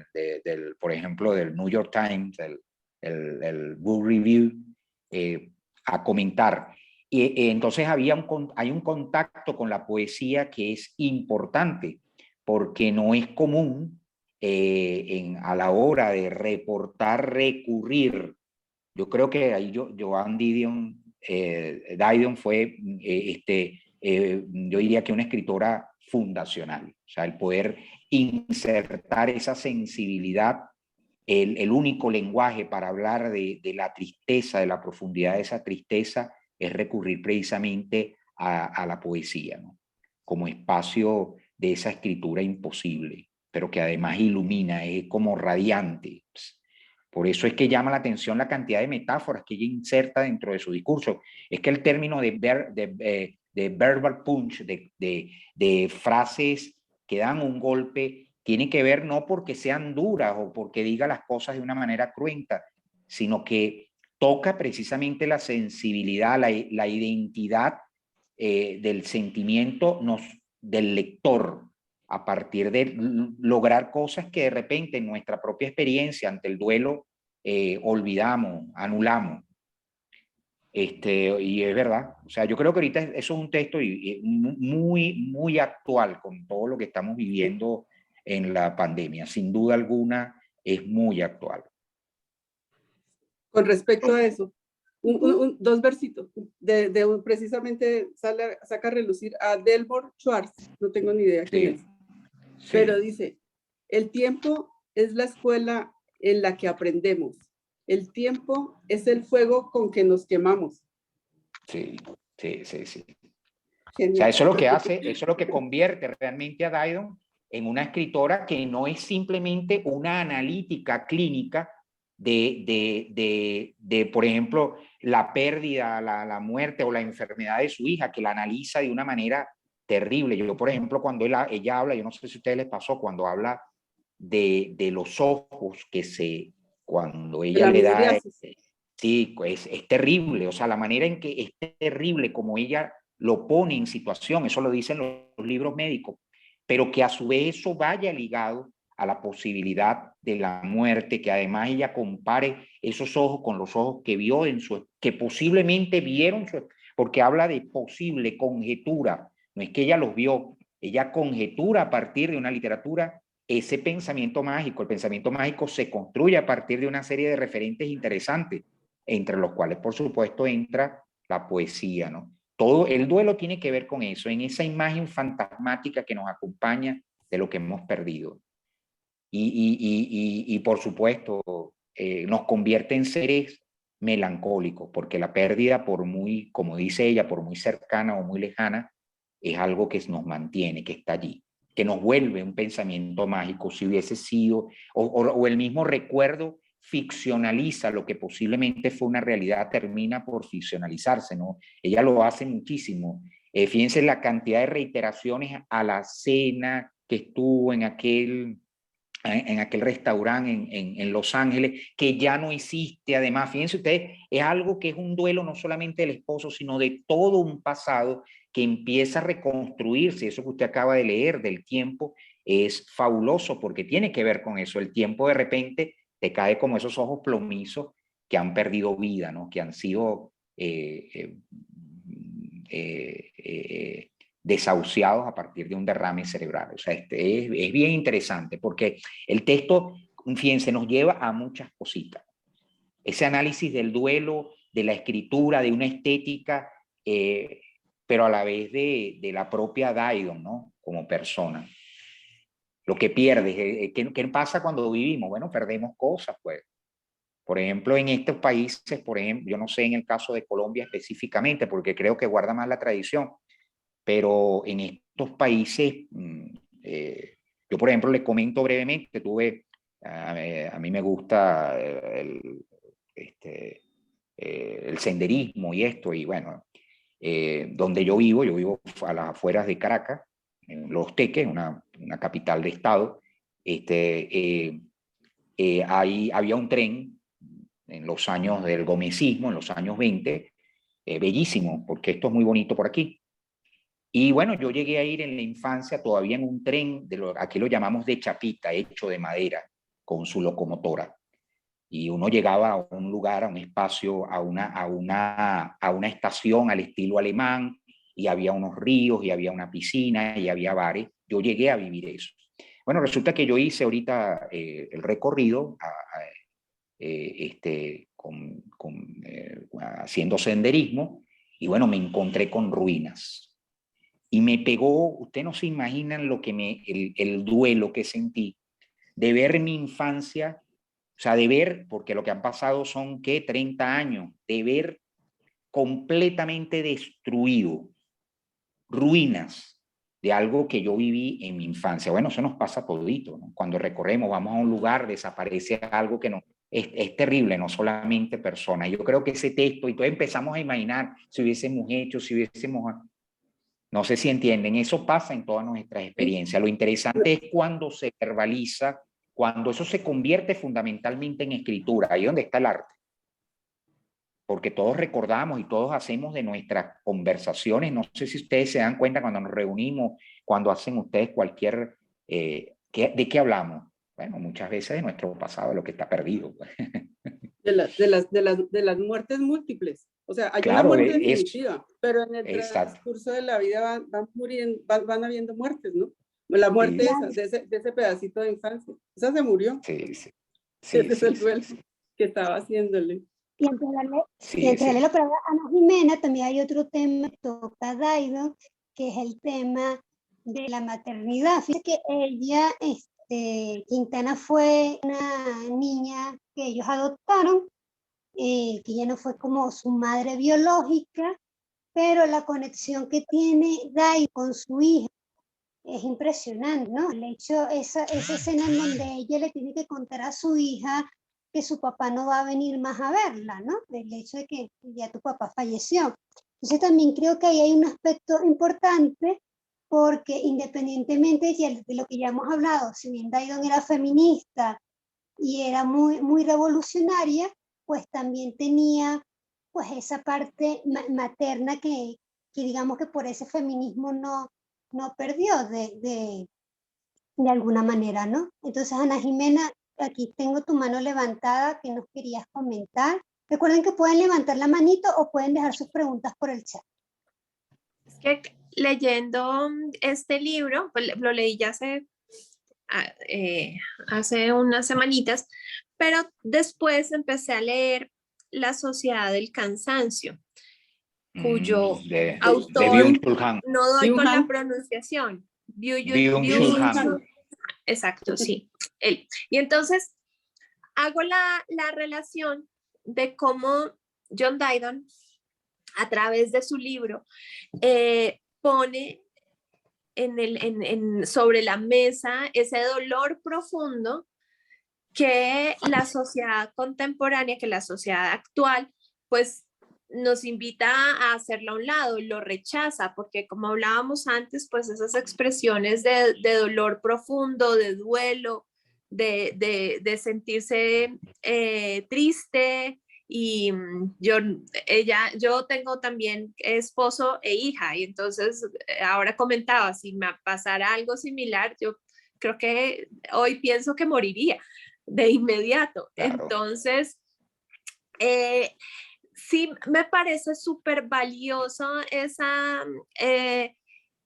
por ejemplo, del New York Times, el Book Review, a comentar. Y entonces hay un contacto con la poesía que es importante, porque no es común a la hora de reportar, recurrir. Yo creo que ahí Joan Didion fue, yo diría que una escritora fundacional. O sea, el poder insertar esa sensibilidad, el único lenguaje para hablar de la tristeza, de la profundidad de esa tristeza, es recurrir precisamente a la poesía, ¿no? Como espacio de esa escritura imposible, pero que además ilumina, es como radiante. Por eso es que llama la atención la cantidad de metáforas que ella inserta dentro de su discurso. Es que el término de verbal punch, de frases que dan un golpe, tiene que ver no porque sean duras o porque diga las cosas de una manera cruenta, sino que toca precisamente la sensibilidad, la identidad del sentimiento del lector, a partir de lograr cosas que de repente en nuestra propia experiencia ante el duelo olvidamos, anulamos. Y es verdad, o sea, yo creo que ahorita eso es un texto muy actual con todo lo que estamos viviendo en la pandemia. Sin duda alguna es muy actual. Con respecto a eso, dos versitos, precisamente saca a relucir a Delbert Schwartz, no tengo ni idea quién es, pero dice, el tiempo es la escuela en la que aprendemos, el tiempo es el fuego con que nos quemamos. Sí. Genial. O sea, eso es lo que hace, eso es lo que convierte realmente a Didion en una escritora que no es simplemente una analítica clínica por ejemplo, la pérdida, la muerte o la enfermedad de su hija, que la analiza de una manera terrible. Yo, por ejemplo, cuando ella habla, yo no sé si a ustedes les pasó, cuando habla de los ojos cuando ella le da, Sí, es terrible, o sea, la manera en que es terrible como ella lo pone en situación, eso lo dicen los libros médicos, pero que a su vez eso vaya ligado a la posibilidad de la muerte, que además ella compare esos ojos con los ojos que vio que posiblemente vieron, porque habla de posible conjetura, no es que ella los vio, ella conjetura a partir de una literatura ese pensamiento mágico. El pensamiento mágico se construye a partir de una serie de referentes interesantes, entre los cuales, por supuesto, entra la poesía, ¿no? Todo el duelo tiene que ver con eso, en esa imagen fantasmática que nos acompaña de lo que hemos perdido. Y por supuesto, nos convierte en seres melancólicos, porque la pérdida, por muy, como dice ella, por muy cercana o muy lejana, es algo que nos mantiene, que está allí, que nos vuelve un pensamiento mágico. Si hubiese sido, o el mismo recuerdo ficcionaliza lo que posiblemente fue una realidad, termina por ficcionalizarse, ¿no? Ella lo hace muchísimo. Fíjense la cantidad de reiteraciones a la cena que estuvo en aquel restaurante en Los Ángeles, que ya no existe. Además, fíjense ustedes, es algo que es un duelo no solamente del esposo, sino de todo un pasado que empieza a reconstruirse. Eso que usted acaba de leer del tiempo es fabuloso, porque tiene que ver con eso. El tiempo de repente te cae como esos ojos plomizos que han perdido vida, ¿no? Que han sido desahuciados a partir de un derrame cerebral. O sea, es bien interesante porque el texto, fíjense, nos lleva a muchas cositas. Ese análisis del duelo, de la escritura, de una estética, pero a la vez de la propia Dairon, ¿no? Como persona. Lo que pierdes, ¿qué pasa cuando vivimos? Bueno, perdemos cosas, pues. Por ejemplo, en estos países, por ejemplo, yo no sé en el caso de Colombia específicamente, porque creo que guarda más la tradición, pero en estos países, yo por ejemplo les comento brevemente, a mí me gusta el senderismo y esto, y bueno, donde yo vivo a las afueras de Caracas, en Los Teques, una capital de estado. Había un tren en los años del gomecismo, en los años 20, bellísimo, porque esto es muy bonito por aquí. Y bueno, yo llegué a ir en la infancia todavía en un tren, aquí lo llamamos de chapita, hecho de madera, con su locomotora. Y uno llegaba a un lugar, a un espacio, a una estación al estilo alemán, y había unos ríos, y había una piscina, y había bares. Yo llegué a vivir eso. Bueno, resulta que yo hice ahorita el recorrido haciendo senderismo, y bueno, me encontré con ruinas. Y me pegó, ustedes no se imaginan el duelo que sentí de ver mi infancia, o sea, de ver, porque lo que han pasado son, ¿qué? 30 años, de ver completamente destruido, ruinas de algo que yo viví en mi infancia. Bueno, eso nos pasa todito, ¿no? Cuando recorremos, vamos a un lugar, desaparece algo que no, es terrible, no solamente personas. Yo creo que ese texto, y todos empezamos a imaginar si hubiésemos hecho, si hubiésemos... No sé si entienden, eso pasa en todas nuestras experiencias. Lo interesante es cuando se verbaliza, cuando eso se convierte fundamentalmente en escritura, ahí donde está el arte. Porque todos recordamos y todos hacemos de nuestras conversaciones, no sé si ustedes se dan cuenta cuando nos reunimos, cuando hacen ustedes cualquier... ¿de qué hablamos? Bueno, muchas veces de nuestro pasado, de lo que está perdido. De las muertes múltiples. O sea, hay claro, una muerte definitiva, pero en el transcurso de la vida van habiendo muertes, ¿no? La muerte de ese pedacito de infancia. Esa se murió. Sí, sí. Ese es el duelo que estaba haciéndole. Y entre darle a Ana Jimena, también hay otro tema que toca Dairon, que es el tema de la maternidad. Fíjate que ella, Quintana fue una niña que ellos adoptaron, que ya no fue como su madre biológica, pero la conexión que tiene Dai con su hija es impresionante, ¿no? El hecho, esa escena en donde ella le tiene que contar a su hija que su papá no va a venir más a verla, ¿no? El hecho de que ya tu papá falleció. Entonces también creo que ahí hay un aspecto importante, porque independientemente de lo que ya hemos hablado, si bien Dairon era feminista y era muy, muy revolucionaria, pues también tenía pues esa parte materna que digamos que por ese feminismo no perdió de alguna manera, ¿no? Entonces, Ana Jimena, aquí tengo tu mano levantada, ¿qué nos querías comentar? Recuerden que pueden levantar la manito o pueden dejar sus preguntas por el chat. Es que leyendo este libro, pues lo leí ya hace unas semanitas, pero después empecé a leer La Sociedad del Cansancio, cuyo autor, Byung-Chul Han. no doy con la Byung-Han. pronunciación. Byung-Chul Han. Exacto, sí, él. Y entonces hago la relación de cómo John Dryden, a través de su libro, pone sobre la mesa ese dolor profundo que la sociedad contemporánea, que la sociedad actual, pues nos invita a hacerlo a un lado, lo rechaza, porque como hablábamos antes, pues esas expresiones de dolor profundo, de duelo, de sentirse triste, y yo tengo también esposo e hija, y entonces ahora comentaba, si me pasara algo similar, yo creo que hoy pienso que moriría de inmediato. Claro. Entonces, sí me parece súper valioso ese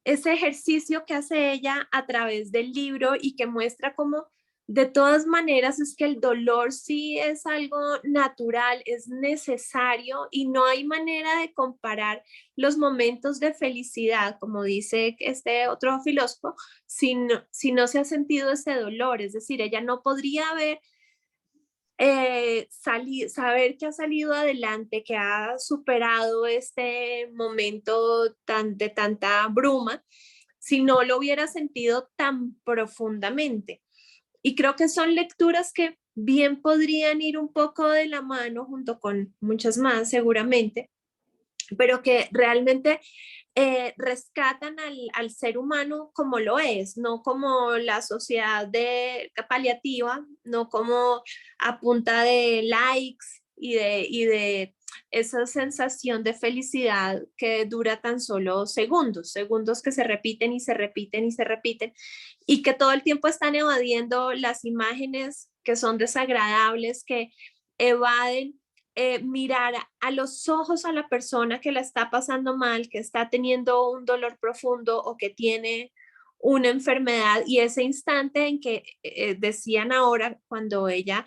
ejercicio que hace ella a través del libro y que muestra cómo de todas maneras es que el dolor sí es algo natural, es necesario y no hay manera de comparar los momentos de felicidad, como dice este otro filósofo, si no se ha sentido ese dolor. Es decir, ella no podría haber saber que ha salido adelante, que ha superado este momento de tanta bruma, si no lo hubiera sentido tan profundamente. Y creo que son lecturas que bien podrían ir un poco de la mano junto con muchas más seguramente, pero que realmente rescatan al ser humano como lo es, no como la sociedad paliativa, no como a punta de likes y de esa sensación de felicidad que dura tan solo segundos que se repiten y se repiten y se repiten, y que todo el tiempo están evadiendo las imágenes que son desagradables, que evaden mirar a los ojos a la persona que la está pasando mal, que está teniendo un dolor profundo o que tiene una enfermedad, y ese instante en que decían ahora, cuando ella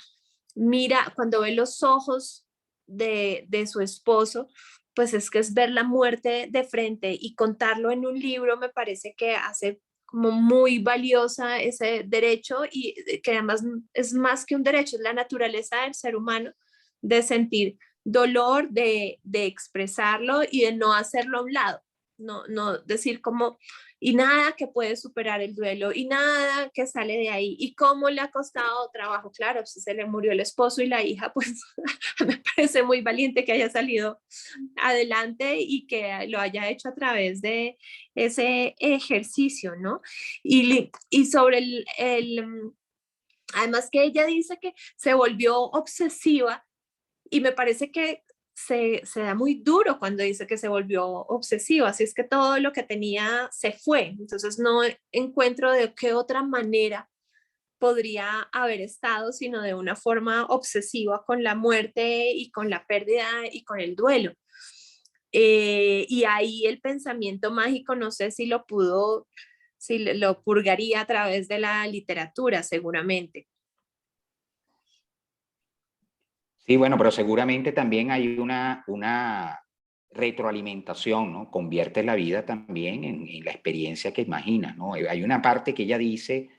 mira, cuando ve los ojos de su esposo, pues es que es ver la muerte de frente, y contarlo en un libro me parece que hace como muy valiosa ese derecho, y que además es más que un derecho, es la naturaleza del ser humano de sentir dolor, de expresarlo y de no hacerlo a un lado, no decir como, y nada que puede superar el duelo, y nada que sale de ahí, y cómo le ha costado trabajo. Claro, si se le murió el esposo y la hija, pues me parece muy valiente que haya salido adelante y que lo haya hecho a través de ese ejercicio, ¿no? Y sobre además que ella dice que se volvió obsesiva, y me parece que se da muy duro cuando dice que se volvió obsesiva, así es que todo lo que tenía se fue, entonces no encuentro de qué otra manera podría haber estado, sino de una forma obsesiva con la muerte y con la pérdida y con el duelo. Y ahí el pensamiento mágico, no sé si lo purgaría a través de la literatura, seguramente. Sí, bueno, pero seguramente también hay una retroalimentación, ¿no? Convierte la vida también en la experiencia que imaginas, ¿no? Hay una parte que ella dice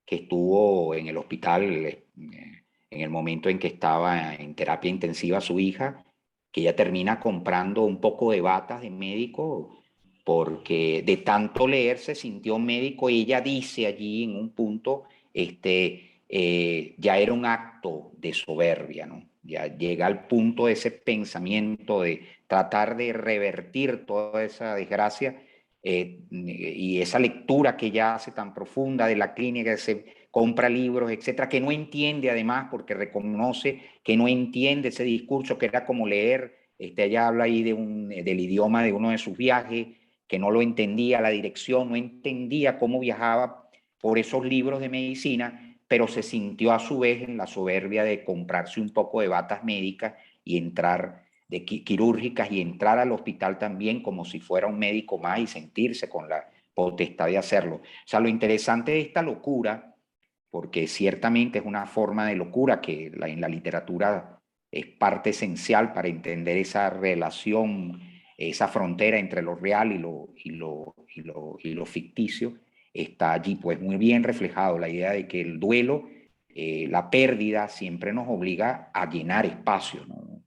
que estuvo en el hospital en el momento en que estaba en terapia intensiva su hija, que ella termina comprando un poco de batas de médico porque de tanto leer se sintió médico, y ella dice allí en un punto, ya era un acto de soberbia, ¿no? Ya llega al punto de ese pensamiento de tratar de revertir toda esa desgracia, y esa lectura que ella hace tan profunda de la clínica, ese compra libros, etcétera, que no entiende además, porque reconoce que no entiende ese discurso, que era como leer, ella habla ahí del idioma de uno de sus viajes, que no lo entendía, la dirección, no entendía cómo viajaba por esos libros de medicina, pero se sintió a su vez en la soberbia de comprarse un poco de batas médicas y entrar, de quirúrgicas, y entrar al hospital también como si fuera un médico más y sentirse con la potestad de hacerlo. O sea, lo interesante de esta locura, porque ciertamente es una forma de locura que en la literatura es parte esencial para entender esa relación, esa frontera entre lo real y lo ficticio, está allí pues muy bien reflejado la idea de que el duelo, la pérdida siempre nos obliga a llenar espacios, ¿no?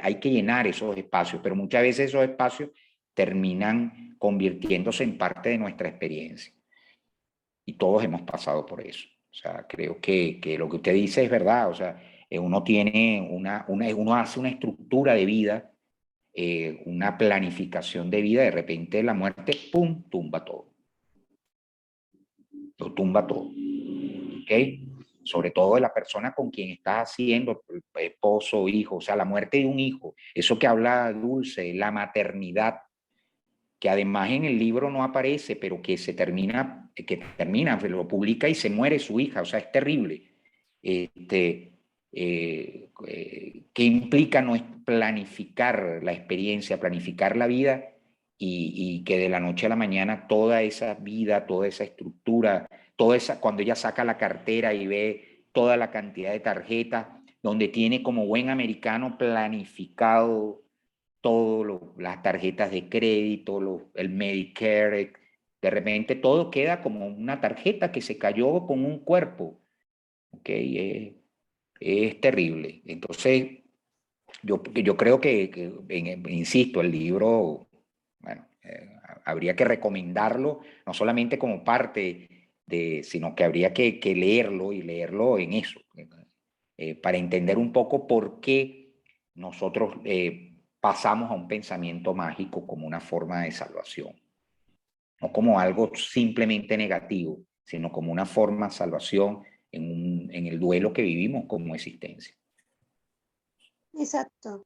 Hay que llenar esos espacios, pero muchas veces esos espacios terminan convirtiéndose en parte de nuestra experiencia. Y todos hemos pasado por eso. O sea, creo que lo que usted dice es verdad. O sea, uno tiene uno hace una estructura de vida, una planificación de vida, de repente la muerte, ¡pum!, tumba todo. Lo tumba todo. ¿Ok? Sobre todo de la persona con quien estás haciendo, esposo, hijo, o sea, la muerte de un hijo, eso que habla Dulce, la maternidad, que además en el libro no aparece, pero que termina, lo publica y se muere su hija, o sea, es terrible. ¿Qué implica no es planificar la experiencia, planificar la vida y que de la noche a la mañana toda esa vida, toda esa estructura, cuando ella saca la cartera y ve toda la cantidad de tarjetas, donde tiene como buen americano planificado todas las tarjetas de crédito, el Medicare, de repente todo queda como una tarjeta que se cayó con un cuerpo. ¿Okay? Es terrible. Entonces, yo creo insisto, el libro, bueno, habría que recomendarlo, no solamente como parte sino que habría que leerlo y leerlo en eso, para entender un poco por qué nosotros pasamos a un pensamiento mágico como una forma de salvación, no como algo simplemente negativo, sino como una forma de salvación en el duelo que vivimos como existencia. Exacto.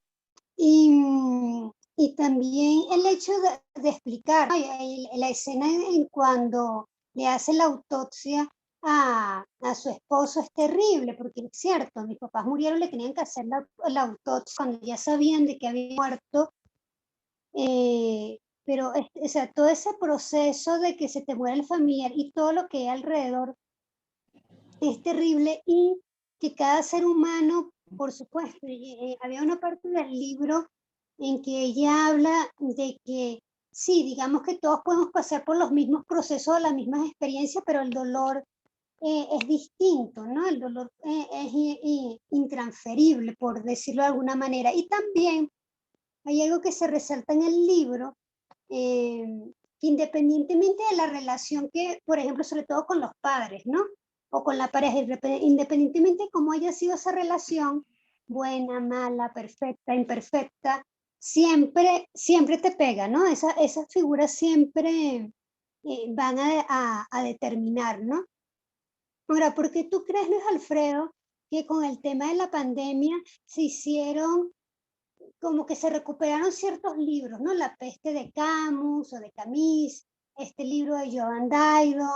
Y también el hecho de explicar, ¿no? La escena en cuando le hace la autopsia a su esposo es terrible, porque es cierto, mis papás murieron, le tenían que hacer la autopsia cuando ya sabían de que había muerto, pero o sea, todo ese proceso de que se te muere el familiar y todo lo que hay alrededor es terrible, y que cada ser humano, por supuesto, había una parte del libro en que ella habla de que sí, digamos que todos podemos pasar por los mismos procesos, las mismas experiencias, pero el dolor es distinto, ¿no? El dolor es intransferible, por decirlo de alguna manera. Y también hay algo que se resalta en el libro, que independientemente de la relación que, por ejemplo, sobre todo con los padres, ¿no? O con la pareja, independientemente de cómo haya sido esa relación, buena, mala, perfecta, imperfecta, siempre te pega, ¿no? Esas figuras siempre van a determinar, ¿no? Ahora, ¿por qué tú crees, Luis Alfredo, que con el tema de la pandemia se hicieron, como que se recuperaron ciertos libros, ¿no? La peste de Camus o de Camus, este libro de Joan Didion,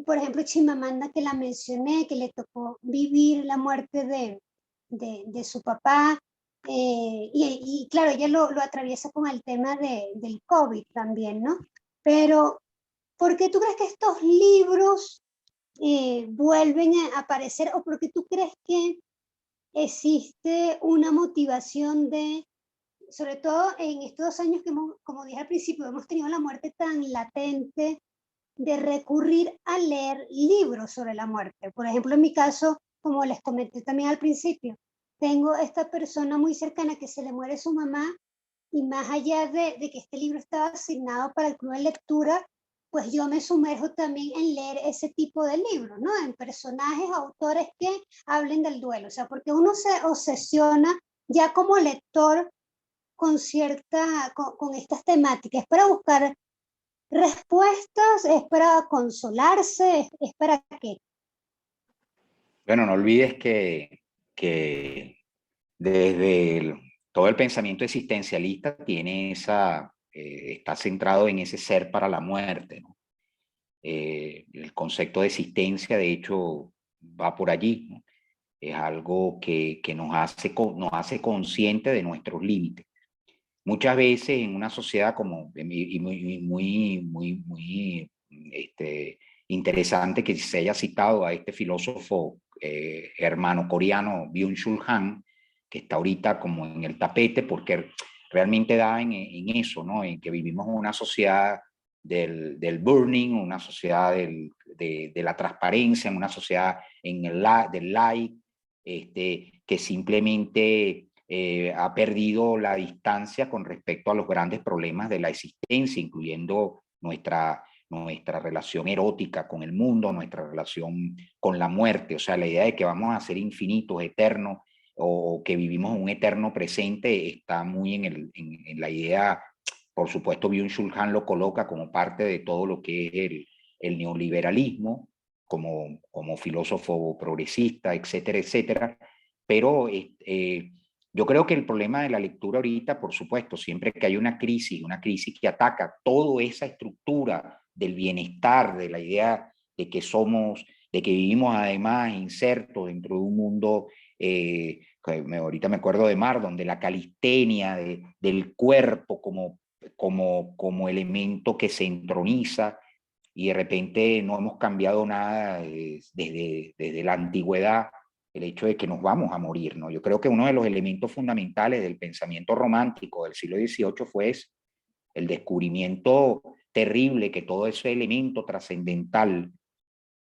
por ejemplo, Chimamanda, que la mencioné, que le tocó vivir la muerte de su papá, y claro, ella lo atraviesa con el tema del COVID también, ¿no? Pero, ¿por qué tú crees que estos libros vuelven a aparecer, o por qué tú crees que existe una motivación sobre todo en estos 2 años que como dije al principio, hemos tenido la muerte tan latente, de recurrir a leer libros sobre la muerte? Por ejemplo, en mi caso, como les comenté también al principio, tengo esta persona muy cercana que se le muere su mamá, y más allá de que este libro estaba asignado para el club de lectura, pues yo me sumerjo también en leer ese tipo de libros, ¿no? En personajes, autores que hablen del duelo, o sea, porque uno se obsesiona ya como lector con estas temáticas, para buscar respuestas, es para consolarse, es para qué. Bueno, no olvides que desde todo el pensamiento existencialista tiene está centrado en ese ser para la muerte, ¿no? El concepto de existencia, de hecho, va por allí, ¿no? Es algo que nos hace consciente de nuestros límites. Muchas veces en una sociedad como, y muy interesante que se haya citado a este filósofo hermano coreano Byung-Chul Han, que está ahorita como en el tapete, porque realmente da en eso, ¿no? En que vivimos en una sociedad del burning, una sociedad de la transparencia, en una sociedad del like, que simplemente ha perdido la distancia con respecto a los grandes problemas de la existencia, incluyendo nuestra relación erótica con el mundo, nuestra relación con la muerte. O sea, la idea de que vamos a ser infinitos, eternos, o que vivimos un eterno presente, está muy en la idea. Por supuesto, Byung-Chul Han lo coloca como parte de todo lo que es el neoliberalismo, como filósofo progresista, etcétera, etcétera. Pero yo creo que el problema de la lectura ahorita, por supuesto, siempre que hay una crisis que ataca toda esa estructura del bienestar, de la idea de que de que vivimos además insertos dentro de un mundo, ahorita me acuerdo de Mardon, de la calistenia, del cuerpo como elemento que se entroniza, y de repente no hemos cambiado nada desde la antigüedad, el hecho de que nos vamos a morir, ¿no? Yo creo que uno de los elementos fundamentales del pensamiento romántico del siglo XVIII fue el descubrimiento terrible que todo ese elemento trascendental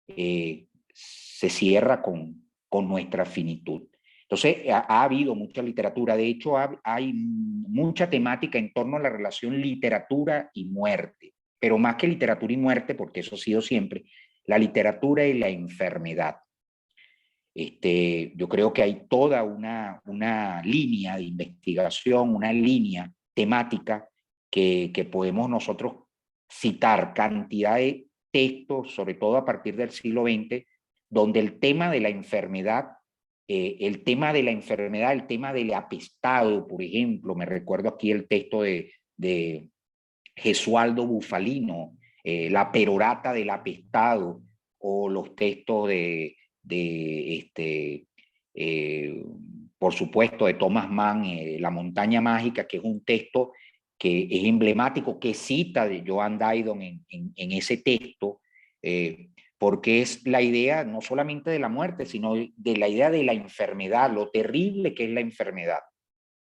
se cierra con nuestra finitud. Entonces, ha habido mucha literatura, de hecho hay mucha temática en torno a la relación literatura y muerte, pero más que literatura y muerte, porque eso ha sido siempre, la literatura y la enfermedad. Yo creo que hay toda una línea de investigación, una línea temática que podemos nosotros citar cantidad de textos, sobre todo a partir del siglo XX, donde el tema de la enfermedad, el tema del apestado, por ejemplo, me recuerdo aquí el texto de Gesualdo Bufalino, La perorata del apestado, o los textos por supuesto, de Thomas Mann, La montaña mágica, que es un texto que es emblemático, que cita de Joan Didion en ese texto, porque es la idea no solamente de la muerte, sino de la idea de la enfermedad, lo terrible que es la enfermedad.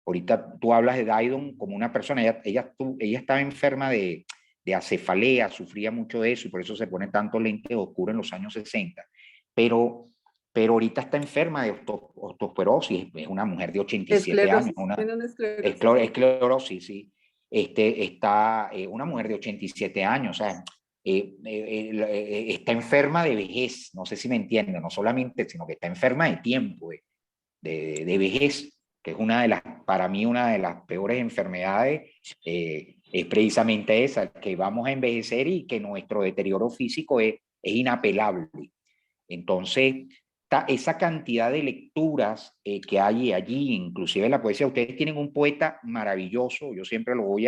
Ahorita tú hablas de Didion como una persona, ella estaba enferma de acefalea, sufría mucho de eso y por eso se pone tanto lente oscuro en los años 60, pero ahorita está enferma de osteoporosis, es una mujer de 87 años, esclerosis, sí. Está una mujer de 87 años, o sea, está enferma de vejez, no sé si me entienden, no solamente, sino que está enferma de tiempo, de vejez, que es para mí una de las peores enfermedades, es precisamente esa, que vamos a envejecer y que nuestro deterioro físico es inapelable. Entonces, esa cantidad de lecturas que hay allí, inclusive en la poesía, ustedes tienen un poeta maravilloso, yo siempre lo voy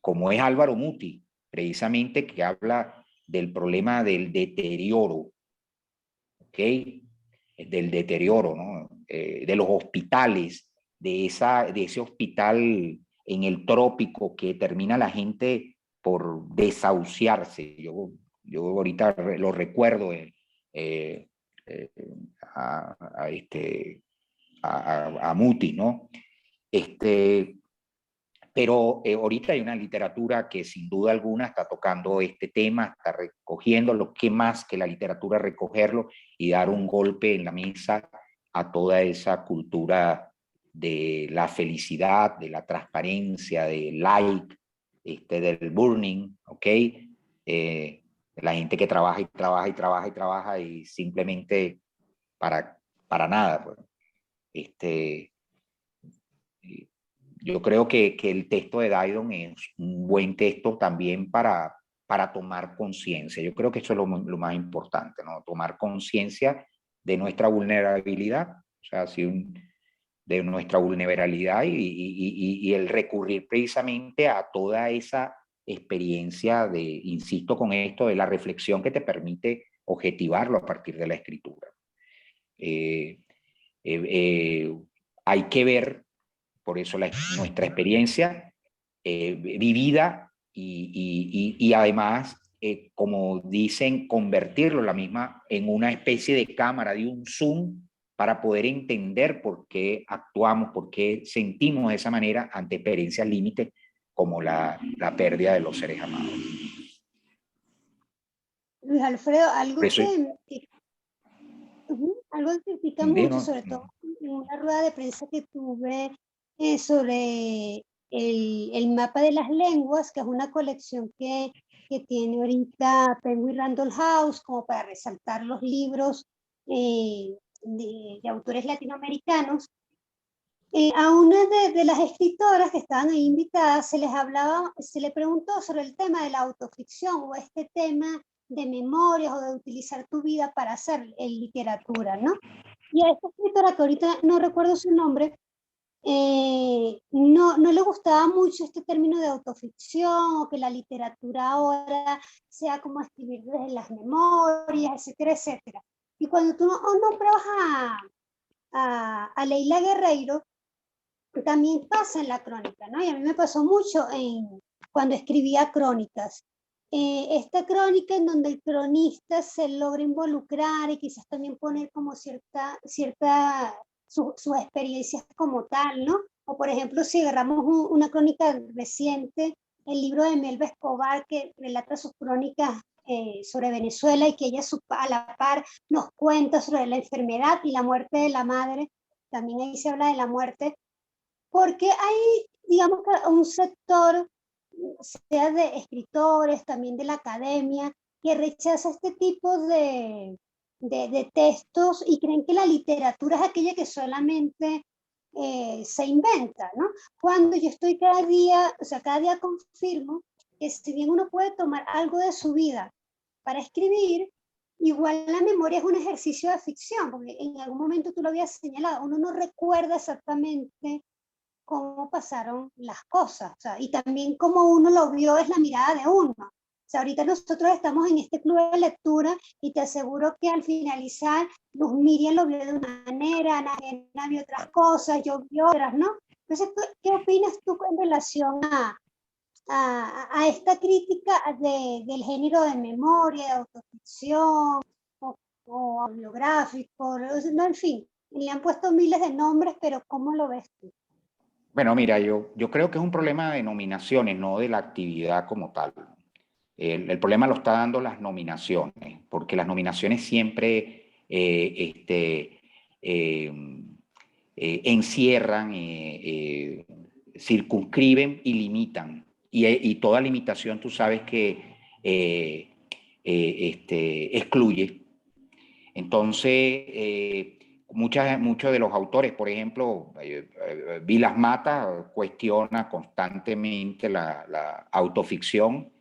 como es Álvaro Muti, precisamente, que habla del problema del deterioro, ¿ok? Del deterioro, ¿no? De los hospitales, de ese hospital en el trópico que termina la gente por desahuciarse. Yo ahorita lo recuerdo a Muti, ¿no? Pero ahorita hay una literatura que sin duda alguna está tocando este tema, está recogiéndolo, qué más que la literatura recogerlo y dar un golpe en la mesa a toda esa cultura de la felicidad, de la transparencia, del like, del burning, ¿ok? La gente que trabaja y trabaja y trabaja y trabaja y simplemente para nada, pues. Yo creo que el texto de Didion es un buen texto también para para tomar conciencia. Yo creo que eso es lo más importante, ¿no? Tomar conciencia de nuestra vulnerabilidad, o sea, de nuestra vulnerabilidad y el recurrir precisamente a toda esa experiencia de, insisto con esto, de la reflexión que te permite objetivarlo a partir de la escritura. Hay que ver, por eso nuestra experiencia vivida y además, como dicen, convertirlo la misma en una especie de cámara, de un zoom, para poder entender por qué actuamos, por qué sentimos de esa manera ante experiencias límites como la pérdida de los seres amados. Luis Alfredo, algo eso, algo que critica mucho, sobre todo en una rueda de prensa que tuve sobre el mapa de las lenguas, que es una colección que tiene ahorita Penguin Random House, como para resaltar los libros de autores latinoamericanos. A una de las escritoras que estaban ahí invitadas se le preguntó sobre el tema de la autoficción o este tema de memorias o de utilizar tu vida para hacer literatura, ¿no? Y a esta escritora, que ahorita no recuerdo su nombre, no le gustaba mucho este término de autoficción o que la literatura ahora sea como escribir desde las memorias, etcétera, etcétera. Y cuando tú nombrabas a Leila Guerreiro, también pasa en la crónica, ¿no? Y a mí me pasó mucho cuando escribía crónicas. Esta crónica en donde el cronista se logra involucrar y quizás también poner como sus experiencias como tal, ¿no? O por ejemplo, si agarramos una crónica reciente, el libro de Melba Escobar, que relata sus crónicas sobre Venezuela y que ella a la par nos cuenta sobre la enfermedad y la muerte de la madre. También ahí se habla de la muerte, porque hay, digamos, que un sector, sea de escritores, también de la academia, que rechaza este tipo de textos y creen que la literatura es aquella que solamente se inventa, ¿no? Cuando yo estoy cada día confirmo que si bien uno puede tomar algo de su vida para escribir, igual la memoria es un ejercicio de ficción, porque en algún momento tú lo habías señalado, uno no recuerda exactamente cómo pasaron las cosas, o sea, y también cómo uno lo vio es la mirada de uno. O sea, ahorita nosotros estamos en este club de lectura y te aseguro que al finalizar, Luz Miriam lo vio de una manera, Ana vio otras cosas, yo vi otras, ¿no? Entonces, ¿qué opinas tú en relación a esta crítica del género de memoria, de autoficción o biográfico? No, en fin, le han puesto miles de nombres, pero ¿cómo lo ves tú? Bueno, mira, yo creo que es un problema de nominaciones, no de la actividad como tal. El problema lo está dando las nominaciones, porque las nominaciones siempre encierran, circunscriben y limitan. Y toda limitación tú sabes que excluye. Entonces, muchos de los autores, por ejemplo, Vilas Matas cuestiona constantemente la autoficción,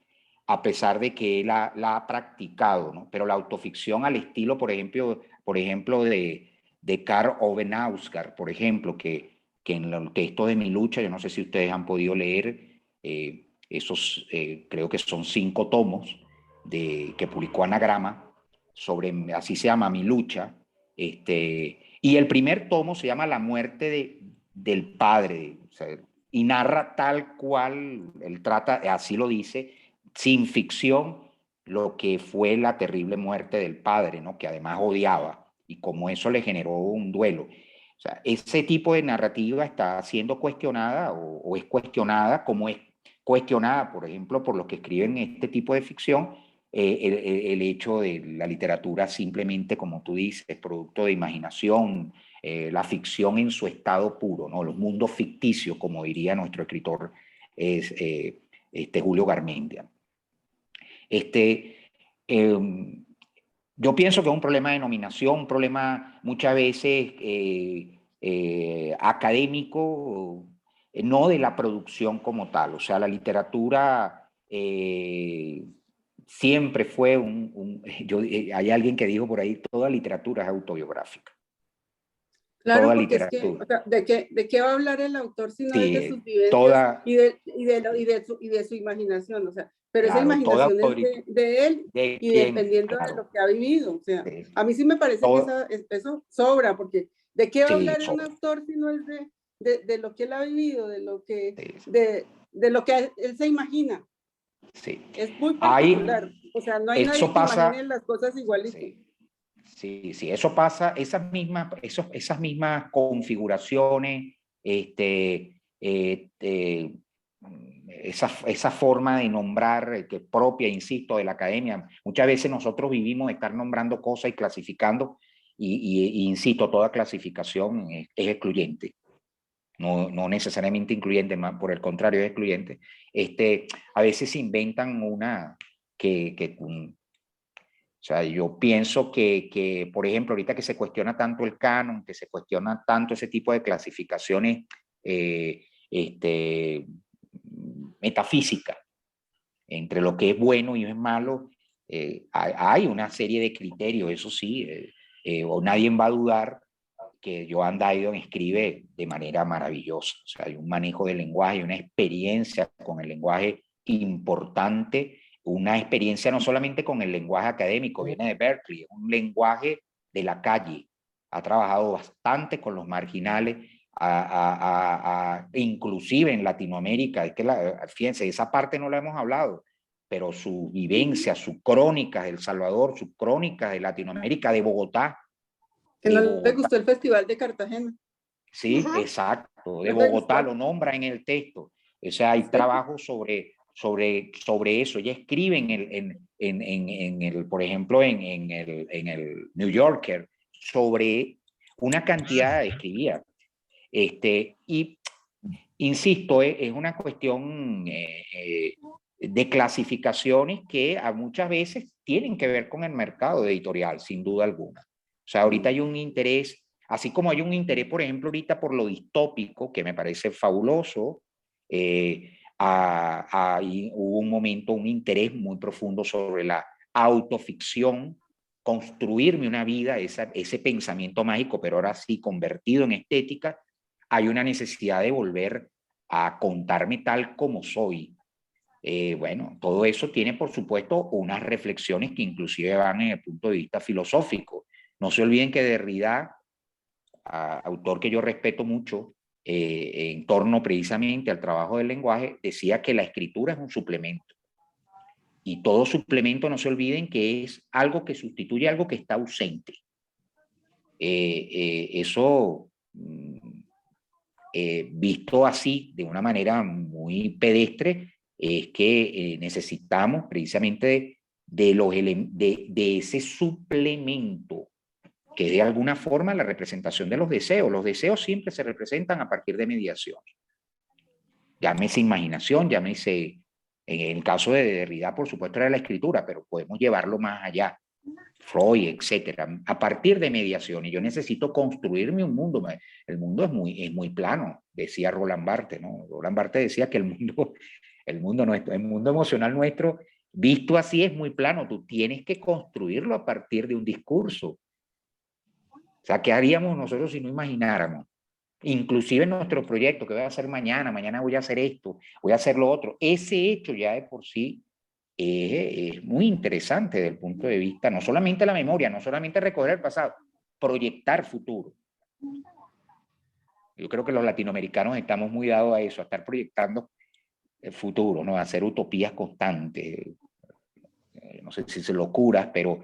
a pesar de que él la ha practicado, ¿no? Pero la autoficción al estilo, por ejemplo de Karl Ove Knausgaard, por ejemplo, que en el texto de Mi lucha, yo no sé si ustedes han podido leer, esos creo que son 5 tomos que publicó Anagrama, así se llama, Mi lucha, y el primer tomo se llama La muerte del padre, o sea, y narra tal cual, él trata, así lo dice, sin ficción, lo que fue la terrible muerte del padre, ¿no? Que además odiaba, y como eso le generó un duelo. O sea, ese tipo de narrativa está siendo cuestionada o es cuestionada, como es cuestionada, por ejemplo, por los que escriben este tipo de ficción, el hecho de la literatura simplemente, como tú dices, producto de imaginación, la ficción en su estado puro, ¿no? Los mundos ficticios, como diría nuestro escritor Julio Garmendia. Yo pienso que es un problema de nominación, un problema muchas veces académico, no de la producción como tal. O sea, la literatura siempre fue hay alguien que dijo por ahí, toda literatura es autobiográfica. Claro, Toda porque es que, literatura. o sea, ¿de qué va a hablar el autor si no es de Sí, sus vivencias toda, y de su imaginación? O sea, pero esa claro, toda imaginación es de él ¿de y quién? dependiendo de Claro, lo que ha vivido. O sea, sí, a mí sí me parece que eso sobra, porque ¿de qué va a sí, hablar un autor si no es de lo que él ha vivido, sí, de lo que él se imagina? sí. Es muy Hay, particular. O sea, no hay nadie eso que pasa, imagine las cosas igualito. sí, sí, eso pasa, esas mismas configuraciones, esa forma de nombrar que es propia, insisto, de la academia. Muchas veces nosotros vivimos de estar nombrando cosas y clasificando, insisto, toda clasificación es excluyente. No necesariamente incluyente, más por el contrario, es excluyente. A veces se inventan o sea, yo pienso por ejemplo, ahorita que se cuestiona tanto el canon, que se cuestiona tanto ese tipo de clasificaciones eh, metafísicas, entre lo que es bueno y es malo, hay una serie de criterios, eso sí, o nadie va a dudar que Joan Didion escribe de manera maravillosa. O sea, hay un manejo del lenguaje, una experiencia con el lenguaje importante, una experiencia no solamente con el lenguaje académico, viene de Berkeley, es un lenguaje de la calle. Ha trabajado bastante con los marginales, inclusive en Latinoamérica. Es que fíjense, esa parte no la hemos hablado, pero su vivencia, sus crónicas de El Salvador, sus crónicas de Latinoamérica, de Bogotá, Que no le gustó el Festival de Cartagena. sí, Ajá. exacto, de ¿No le Bogotá, gustó? lo nombra en el texto. O sea, hay Sí. trabajo sobre eso. Ella escribe por ejemplo, en el New Yorker, sobre una cantidad, escribía. Y insisto, es una cuestión de clasificaciones que a muchas veces tienen que ver con el mercado editorial, sin duda alguna. O sea, ahorita hay un interés, así como hay un interés, por ejemplo, ahorita por lo distópico, que me parece fabuloso, hubo un momento, un interés muy profundo sobre la autoficción, construirme una vida, ese pensamiento mágico, pero ahora sí convertido en estética. Hay una necesidad de volver a contarme tal como soy. Bueno, todo eso tiene, por supuesto, unas reflexiones que inclusive van en el punto de vista filosófico. No se olviden que Derrida, autor que yo respeto mucho, en torno precisamente al trabajo del lenguaje, decía que la escritura es un suplemento. Y todo suplemento, no se olviden que es algo que sustituye algo que está ausente. Eso, visto así, de una manera muy pedestre, es que necesitamos precisamente de ese suplemento, que es de alguna forma la representación de los deseos. Los deseos siempre se representan a partir de mediación. Llámese imaginación, llámese, en el caso de Derrida, por supuesto, era la escritura, pero podemos llevarlo más allá. Freud, etcétera, a partir de mediación. Y yo necesito construirme un mundo. El mundo es muy plano, decía Roland Barthes, ¿no? Roland Barthes decía que el mundo emocional nuestro, visto así, es muy plano. Tú tienes que construirlo a partir de un discurso. O sea, ¿qué haríamos nosotros si no imagináramos? Inclusive en nuestro proyecto, que voy a hacer mañana voy a hacer esto, voy a hacer lo otro. Ese hecho ya de por sí es muy interesante desde el punto de vista, no solamente la memoria, no solamente recoger el pasado, proyectar futuro. Yo creo que los latinoamericanos estamos muy dados a eso, a estar proyectando el futuro, ¿no? A hacer utopías constantes. No sé si se locuras, pero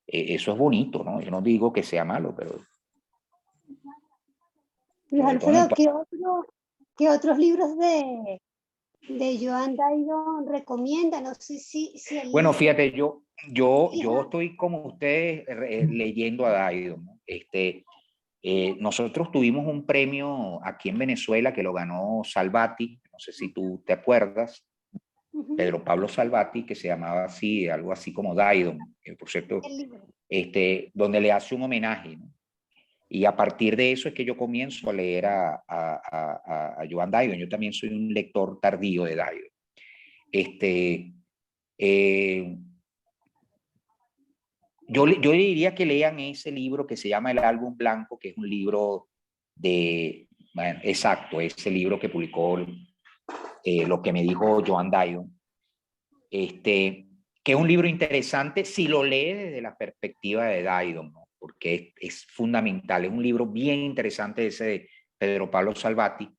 eso es bonito, ¿no? Yo no digo que sea malo, pero... Luis Alfredo, ¿qué otros libros de Joan Didion recomienda? No sé si Bueno, fíjate, yo estoy como ustedes leyendo a Didion, ¿no? Nosotros tuvimos un premio aquí en Venezuela que lo ganó Salvati, no sé si tú te acuerdas, Pedro Pablo Salvati, que se llamaba así, algo así como Didion, por cierto, donde le hace un homenaje, ¿no? Y a partir de eso es que yo comienzo a leer a Joan Didion. Yo también soy un lector tardío de Didion. yo diría que lean ese libro que se llama El Álbum Blanco, que es un libro de, bueno, exacto, ese libro que publicó lo que me dijo Joan Didion, que es un libro interesante si lo lee desde la perspectiva de Didion, ¿no? Porque es fundamental, es un libro bien interesante ese de Pedro Pablo Salvati,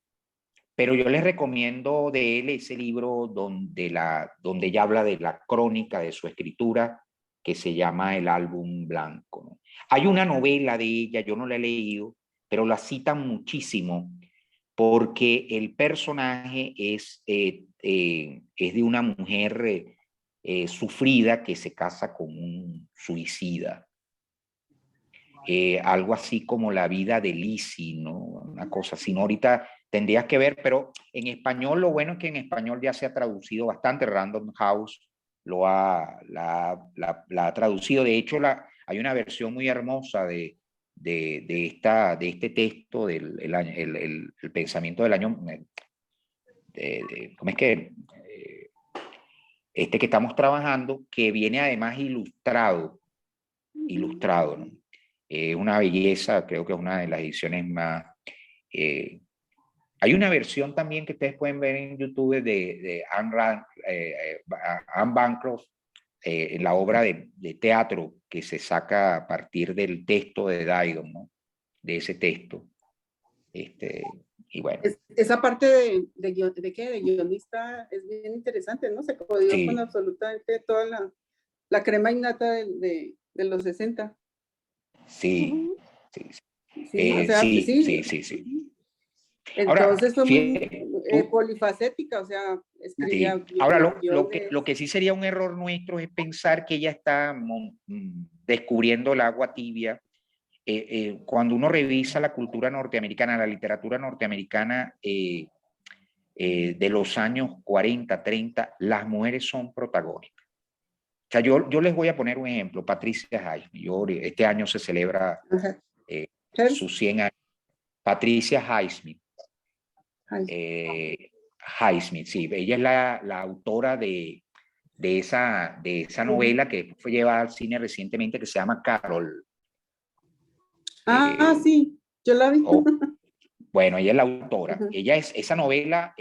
pero yo les recomiendo de él ese libro donde ella habla de la crónica de su escritura, que se llama El Álbum Blanco, ¿no? Hay una novela de ella, yo no la he leído, pero la citan muchísimo porque el personaje es de una mujer sufrida que se casa con un suicida. Algo así como La vida de Lizzie, ¿no? Una cosa así, ¿no? Ahorita tendrías que ver, pero en español, lo bueno es que en español ya se ha traducido bastante. Random House la ha traducido. De hecho, hay una versión muy hermosa de este texto, el pensamiento del año, ¿cómo es que? Este que estamos trabajando, que viene además ilustrado, ¿no? Una belleza, creo que es una de las ediciones más... hay una versión también que ustedes pueden ver en YouTube de Anne Bancroft, en la obra de teatro que se saca a partir del texto de Didion, ¿no? De ese texto. Y bueno. Esa parte de guionista es bien interesante, ¿no? Se codió Sí. con absolutamente toda la crema innata de los 60. Sí, sí, sí, o sea, sí. Entonces ahora, fue muy polifacética, o sea, escribía. Sí. Ahora, lo que sí sería un error nuestro es pensar que ella está descubriendo el agua tibia. Cuando uno revisa la cultura norteamericana, la literatura norteamericana de los años 40, 30, las mujeres son protagónicas. O sea, yo les voy a poner un ejemplo. Patricia Highsmith. Este año se celebra sus 100 años. Patricia Highsmith. Highsmith, sí. Ella es la autora de esa novela que fue llevada al cine recientemente, que se llama Carol. Sí, yo la vi. Bueno, ella es la autora. Esa novela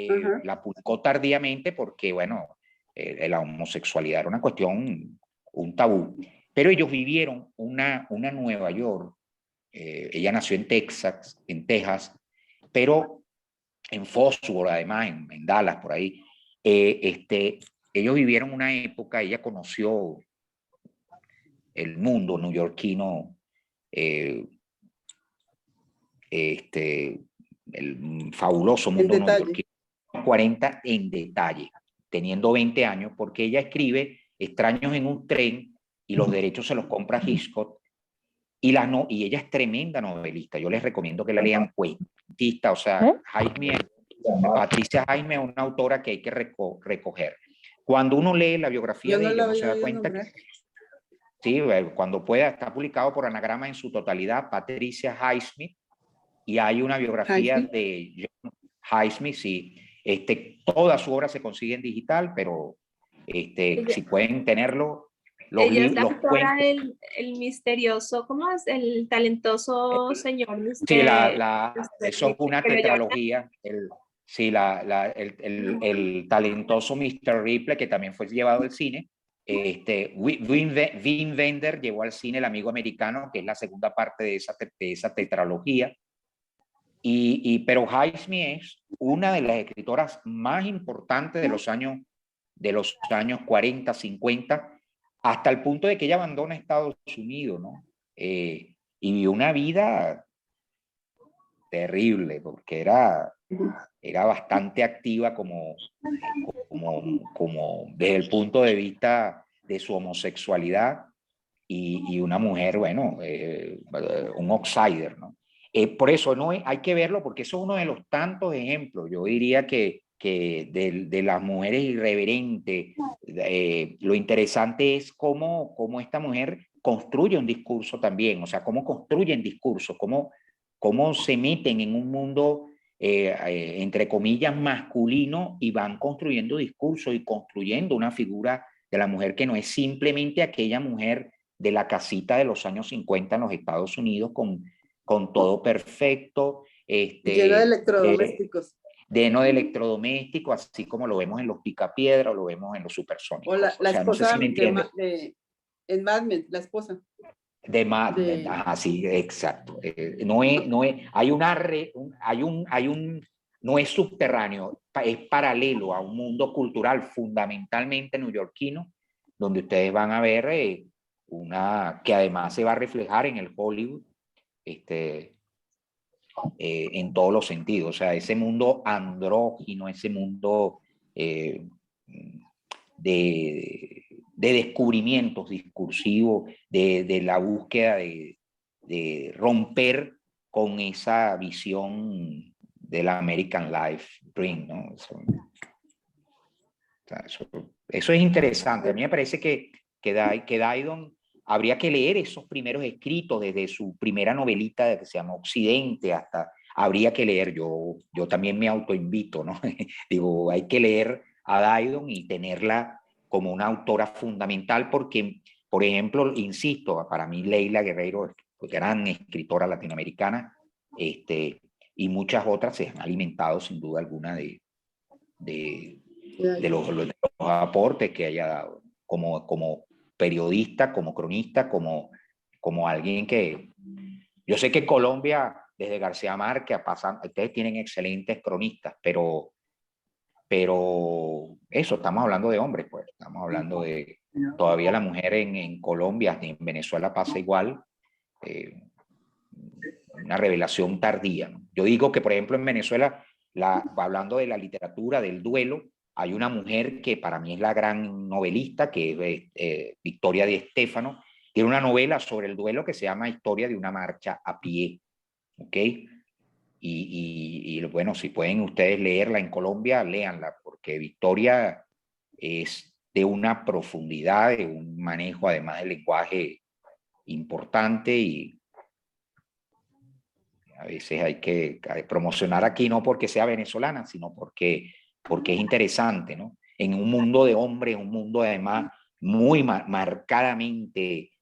la publicó tardíamente porque, bueno, la homosexualidad era una cuestión, un tabú. Pero ellos vivieron una Nueva York. Ella nació en Texas, pero en Fósforo, además, en Dallas, por ahí. Ellos vivieron una época, ella conoció el mundo neoyorquino, el fabuloso mundo neoyorquino, 40 en detalle, teniendo 20 años, porque ella escribe Extraños en un tren y los derechos se los compra Hitchcock, y ella es tremenda novelista. Yo les recomiendo que la lean, cuentista, o sea, Patricia Highsmith es una autora que hay que recoger. Cuando uno lee la biografía de ella, uno se da cuenta que sí, cuando pueda, está publicado por Anagrama en su totalidad, Patricia Highsmith, y hay una biografía de John Highsmith, sí. Toda su obra se consigue en digital, pero si pueden tenerlo, ella es la autora del misterioso, ¿cómo es? El talentoso señor misterio. Sí, eso es una tetralogía. El talentoso Mr. Ripley, que también fue llevado al cine. Wim Wenders llevó al cine El amigo americano, que es la segunda parte de esa tetralogía. Pero Highsmith es una de las escritoras más importantes de los años 40, 50, hasta el punto de que ella abandona Estados Unidos, ¿no? Y vivió una vida terrible, porque era bastante activa como desde el punto de vista de su homosexualidad, y una mujer, bueno, un outsider, ¿no? Por eso hay que verlo, porque eso es uno de los tantos ejemplos. Yo diría que de las mujeres irreverentes, lo interesante es cómo esta mujer construye un discurso también, o sea, cómo construyen discursos, cómo se meten en un mundo, entre comillas, masculino, y van construyendo discursos y construyendo una figura de la mujer que no es simplemente aquella mujer de la casita de los años 50 en los Estados Unidos con todo perfecto. Lleno de electrodomésticos. Lleno de electrodomésticos, así como lo vemos en los Picapiedra o lo vemos en los Supersónicos. O la sea, esposa no sé si me entiendes. En Mad Men, la esposa. Ajá, sí, exacto. No es subterráneo, es paralelo a un mundo cultural fundamentalmente neoyorquino, donde ustedes van a ver una que además se va a reflejar en el Hollywood, en todos los sentidos. O sea, ese mundo andrógino, ese mundo de descubrimientos discursivos, de la búsqueda de romper con esa visión del American Life Dream, ¿no? Eso es interesante. A mí me parece que Didon habría que leer esos primeros escritos, desde su primera novelita que se llama Occidente hasta, habría que leer, yo también me autoinvito, ¿no? Digo, hay que leer a Didon y tenerla como una autora fundamental porque, por ejemplo, insisto, para mí Leila Guerrero es gran escritora latinoamericana, y muchas otras se han alimentado sin duda alguna de los aportes que haya dado como periodista, como cronista, como alguien que... Yo sé que Colombia, desde García Márquez, ustedes tienen excelentes cronistas, pero eso, estamos hablando de hombres, pues, estamos hablando de... Todavía la mujer en Colombia, en Venezuela pasa igual, una revelación tardía, ¿no? Yo digo que, por ejemplo, en Venezuela, hablando de la literatura, del duelo, hay una mujer que para mí es la gran novelista, que es Victoria Di Stéfano. Tiene una novela sobre el duelo que se llama Historia de una marcha a pie, ¿ok? Y bueno, si pueden ustedes leerla en Colombia, léanla, porque Victoria es de una profundidad, de un manejo además del lenguaje importante, y a veces hay que promocionar aquí no porque sea venezolana, sino porque es interesante, ¿no? En un mundo de hombres, un mundo además muy marcadamente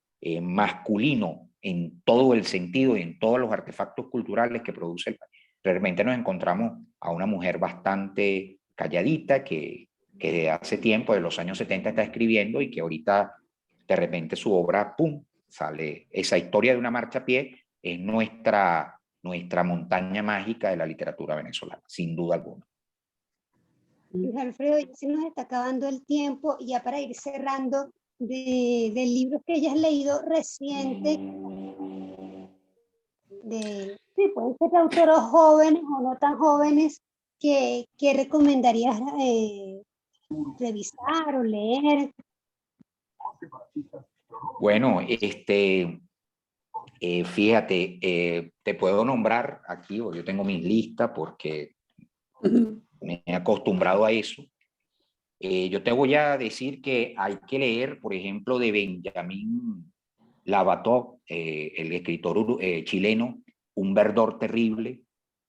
masculino en todo el sentido y en todos los artefactos culturales que produce el país. Realmente nos encontramos a una mujer bastante calladita que de hace tiempo, de los años 70, está escribiendo, y que ahorita de repente su obra, ¡pum!, sale. Esa Historia de una marcha a pie es nuestra montaña mágica de la literatura venezolana, sin duda alguna. Luis Alfredo, ya se nos está acabando el tiempo, y ya para ir cerrando, de libros que hayas leído reciente, sí, pueden ser de autores jóvenes o no tan jóvenes, que recomendarías revisar o leer. Bueno, fíjate, te puedo nombrar aquí, yo tengo mi lista porque me he acostumbrado a eso. Yo te voy a decir que hay que leer, por ejemplo, de Benjamín Labató, el escritor chileno, Un verdor terrible.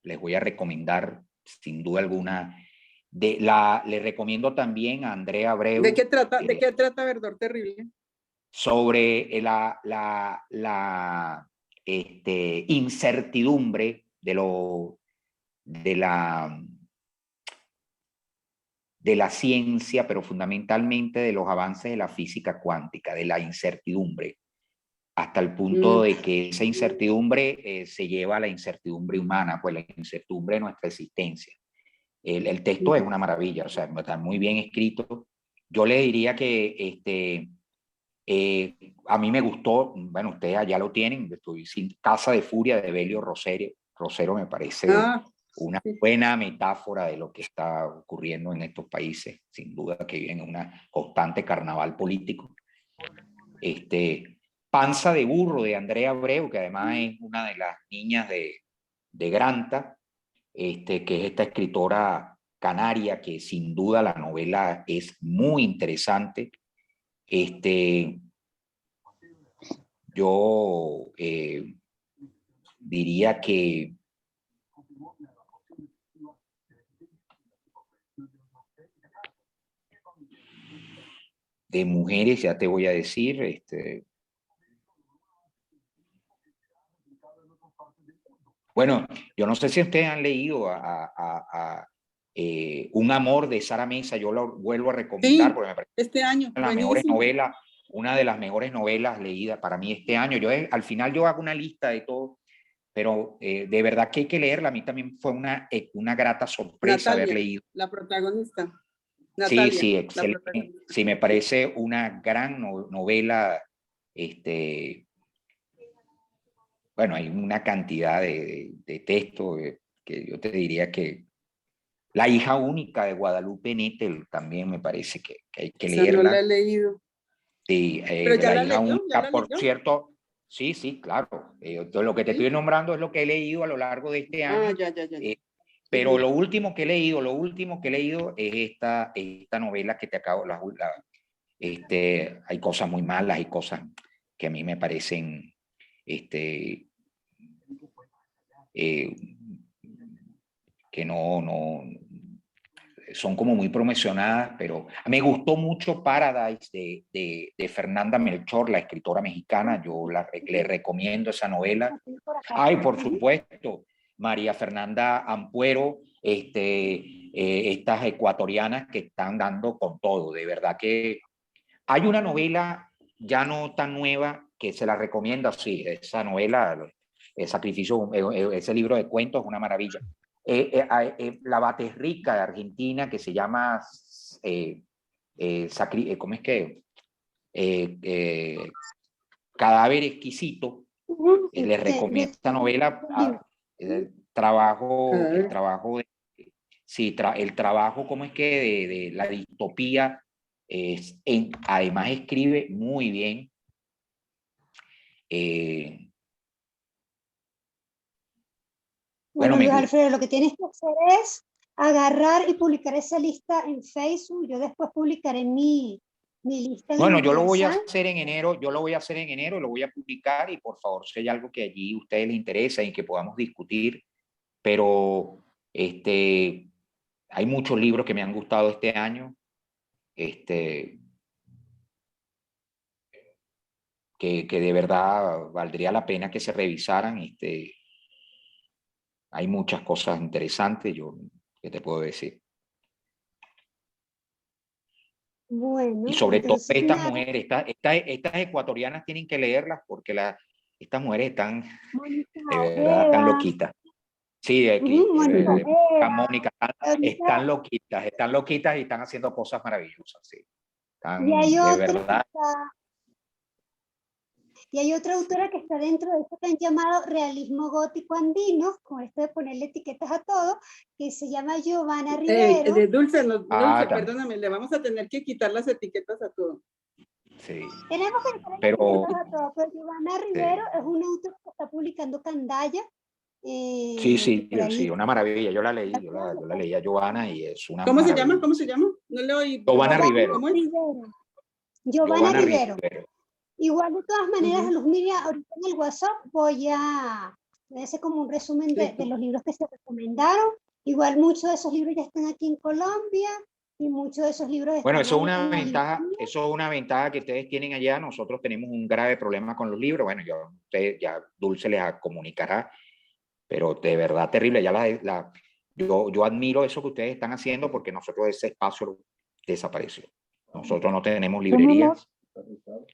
Les voy a recomendar, sin duda alguna. Le recomiendo también a Andrea Abreu. ¿De qué trata Verdor Terrible? Sobre la incertidumbre de la ciencia, pero fundamentalmente de los avances de la física cuántica, de la incertidumbre, hasta el punto de que esa incertidumbre se lleva a la incertidumbre humana, pues la incertidumbre de nuestra existencia. El texto es una maravilla, o sea, está muy bien escrito. Yo le diría que a mí me gustó, bueno, ustedes allá lo tienen, Casa de Furia de Belio Rosero. Rosero me parece una buena metáfora de lo que está ocurriendo en estos países, sin duda, que viven en una constante carnaval político. Panza de burro de Andrea Abreu, que además es una de las niñas de Granta, que es esta escritora canaria, que sin duda la novela es muy interesante. Yo diría que de mujeres, ya te voy a decir, Bueno, yo no sé si ustedes han leído Un amor de Sara Mesa, yo lo vuelvo a recomendar Sí, porque me parece este año, una de las mejores buenísimo. novelas, una de las mejores novelas leídas para mí este año. Al final yo hago una lista de todo, pero de verdad que hay que leerla. A mí también fue una grata sorpresa haber Natalia, leído. la protagonista. Sí, Natalia, sí, la excelente. protagonista. Sí, me parece una gran novela. Bueno, hay una cantidad de textos que yo te diría que La hija única de Guadalupe Nettel también me parece que hay que Esa no la he leerla. leído. Sí, Pero de ya La la hija leyó, ya única, la por leyó. cierto. Sí, sí, claro. Todo lo que te Sí. estoy nombrando es lo que he leído a lo largo de este año. Ya. Pero Ujú. lo último que he leído es esta novela que te acabo, hay cosas muy malas, hay cosas que a mí me parecen eh, que no son como muy promocionadas, pero me gustó mucho Paradise de Fernanda Melchor, la escritora mexicana. Yo le recomiendo esa novela. Ay, por supuesto, María Fernanda Ampuero, estas ecuatorianas que están dando con todo. De verdad que hay una novela ya no tan nueva que se la recomiendo, sí, esa novela, el sacrificio, ese libro de cuentos es una maravilla. La Baterrica de Argentina que se llama, ¿cómo es que? Cadáver exquisito. Les recomiendo esta novela. El trabajo, sí, el trabajo, ¿cómo es que? De la distopía. Además escribe muy bien. Bueno, Bueno, me Luis gusta. Alfredo, lo que tienes que hacer es agarrar y publicar esa lista en Facebook. Yo después publicaré mi lista en el Bueno, yo lo voy a Universal. hacer en enero, lo voy a publicar y por favor, si hay algo que allí a ustedes les interesa y que podamos discutir, pero hay muchos libros que me han gustado este año, que de verdad valdría la pena que se revisaran. Hay muchas cosas interesantes, ¿qué te puedo decir? Y Bueno, sobre todo entonces estas nada, mujeres, estas ecuatorianas tienen que leerlas porque estas mujeres están, Mónica de verdad, están Eva, loquitas. Sí, de aquí, Mónica Eva, Mónica, ahorita, están loquitas y están haciendo cosas maravillosas, sí. y hay Están, de otra que verdad. está, y hay otra autora que está dentro de esto que han llamado realismo gótico andino, con esto de ponerle etiquetas a todo, que se llama Giovanna Rivero. De Dulce, Dulce, También. perdóname, le vamos a tener que quitar las etiquetas a todo. Sí. Tenemos que quitarle Pero, etiquetas a todo, pero Giovanna Rivero es una autora que está publicando Candaya. sí, una maravilla. Yo la leí a Giovanna y es una ¿Cómo se llama? maravilla. ¿Cómo se llama? No le oí. Giovanna Rivero. ¿Cómo es? Giovanna Rivero. Rivero. Igual de todas maneras, Luz Miriam, ahorita en el WhatsApp voy a hacer como un resumen de los libros que se recomendaron. Igual muchos de esos libros ya están aquí en Colombia y muchos de esos libros Bueno, están en la eso es una ventaja que ustedes tienen allá. Nosotros tenemos un grave problema con los libros. Bueno, ya Dulce les comunicará, pero de verdad terrible. Yo admiro eso que ustedes están haciendo porque nosotros ese espacio desapareció. Nosotros no tenemos librerías.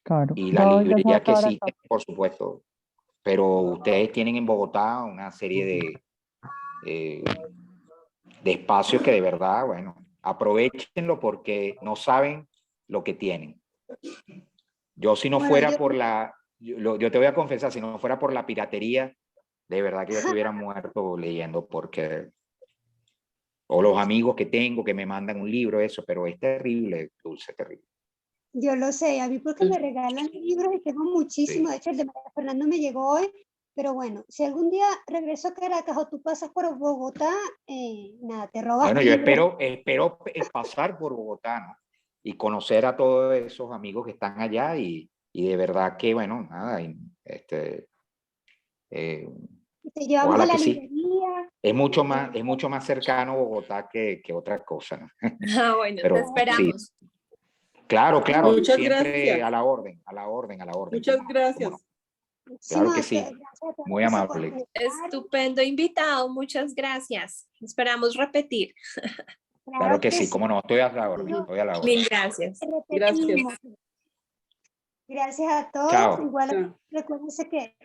Claro. Y la librería que existe, por supuesto, pero ustedes tienen en Bogotá una serie de espacios que de verdad, bueno, aprovechenlo porque no saben lo que tienen. Yo si no fuera por yo te voy a confesar, si no fuera por la piratería, de verdad que yo estuviera muerto leyendo porque, o los amigos que tengo que me mandan un libro, eso, pero es terrible, Dulce, terrible. Yo lo sé, a mí porque me regalan libros y tengo muchísimos. De hecho, el de María Fernanda me llegó hoy. Pero bueno, si algún día regreso a Caracas o tú pasas por Bogotá, nada, te robas. Bueno, yo espero pasar por Bogotá, ¿no? Y conocer a todos esos amigos que están allá y de verdad que, bueno, nada, te llevamos ojalá a la que sí. librería. Es mucho más cercano Bogotá que otra cosa, ¿no? Bueno, pero te esperamos. Sí. Claro, Muchas siempre gracias. a la orden. Muchas gracias. Claro que Muchísimas sí, gracias a todos muy por amable. conectar. Estupendo invitado, muchas gracias. Esperamos repetir. Claro que sí, cómo no, estoy a la orden, estoy a la orden. Mil gracias. Repetimos. Gracias a todos. Chao. Igual Chao. recuérdense que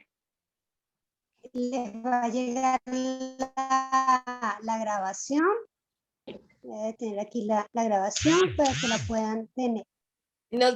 les va a llegar la grabación. Voy a tener aquí la grabación para que la puedan tener.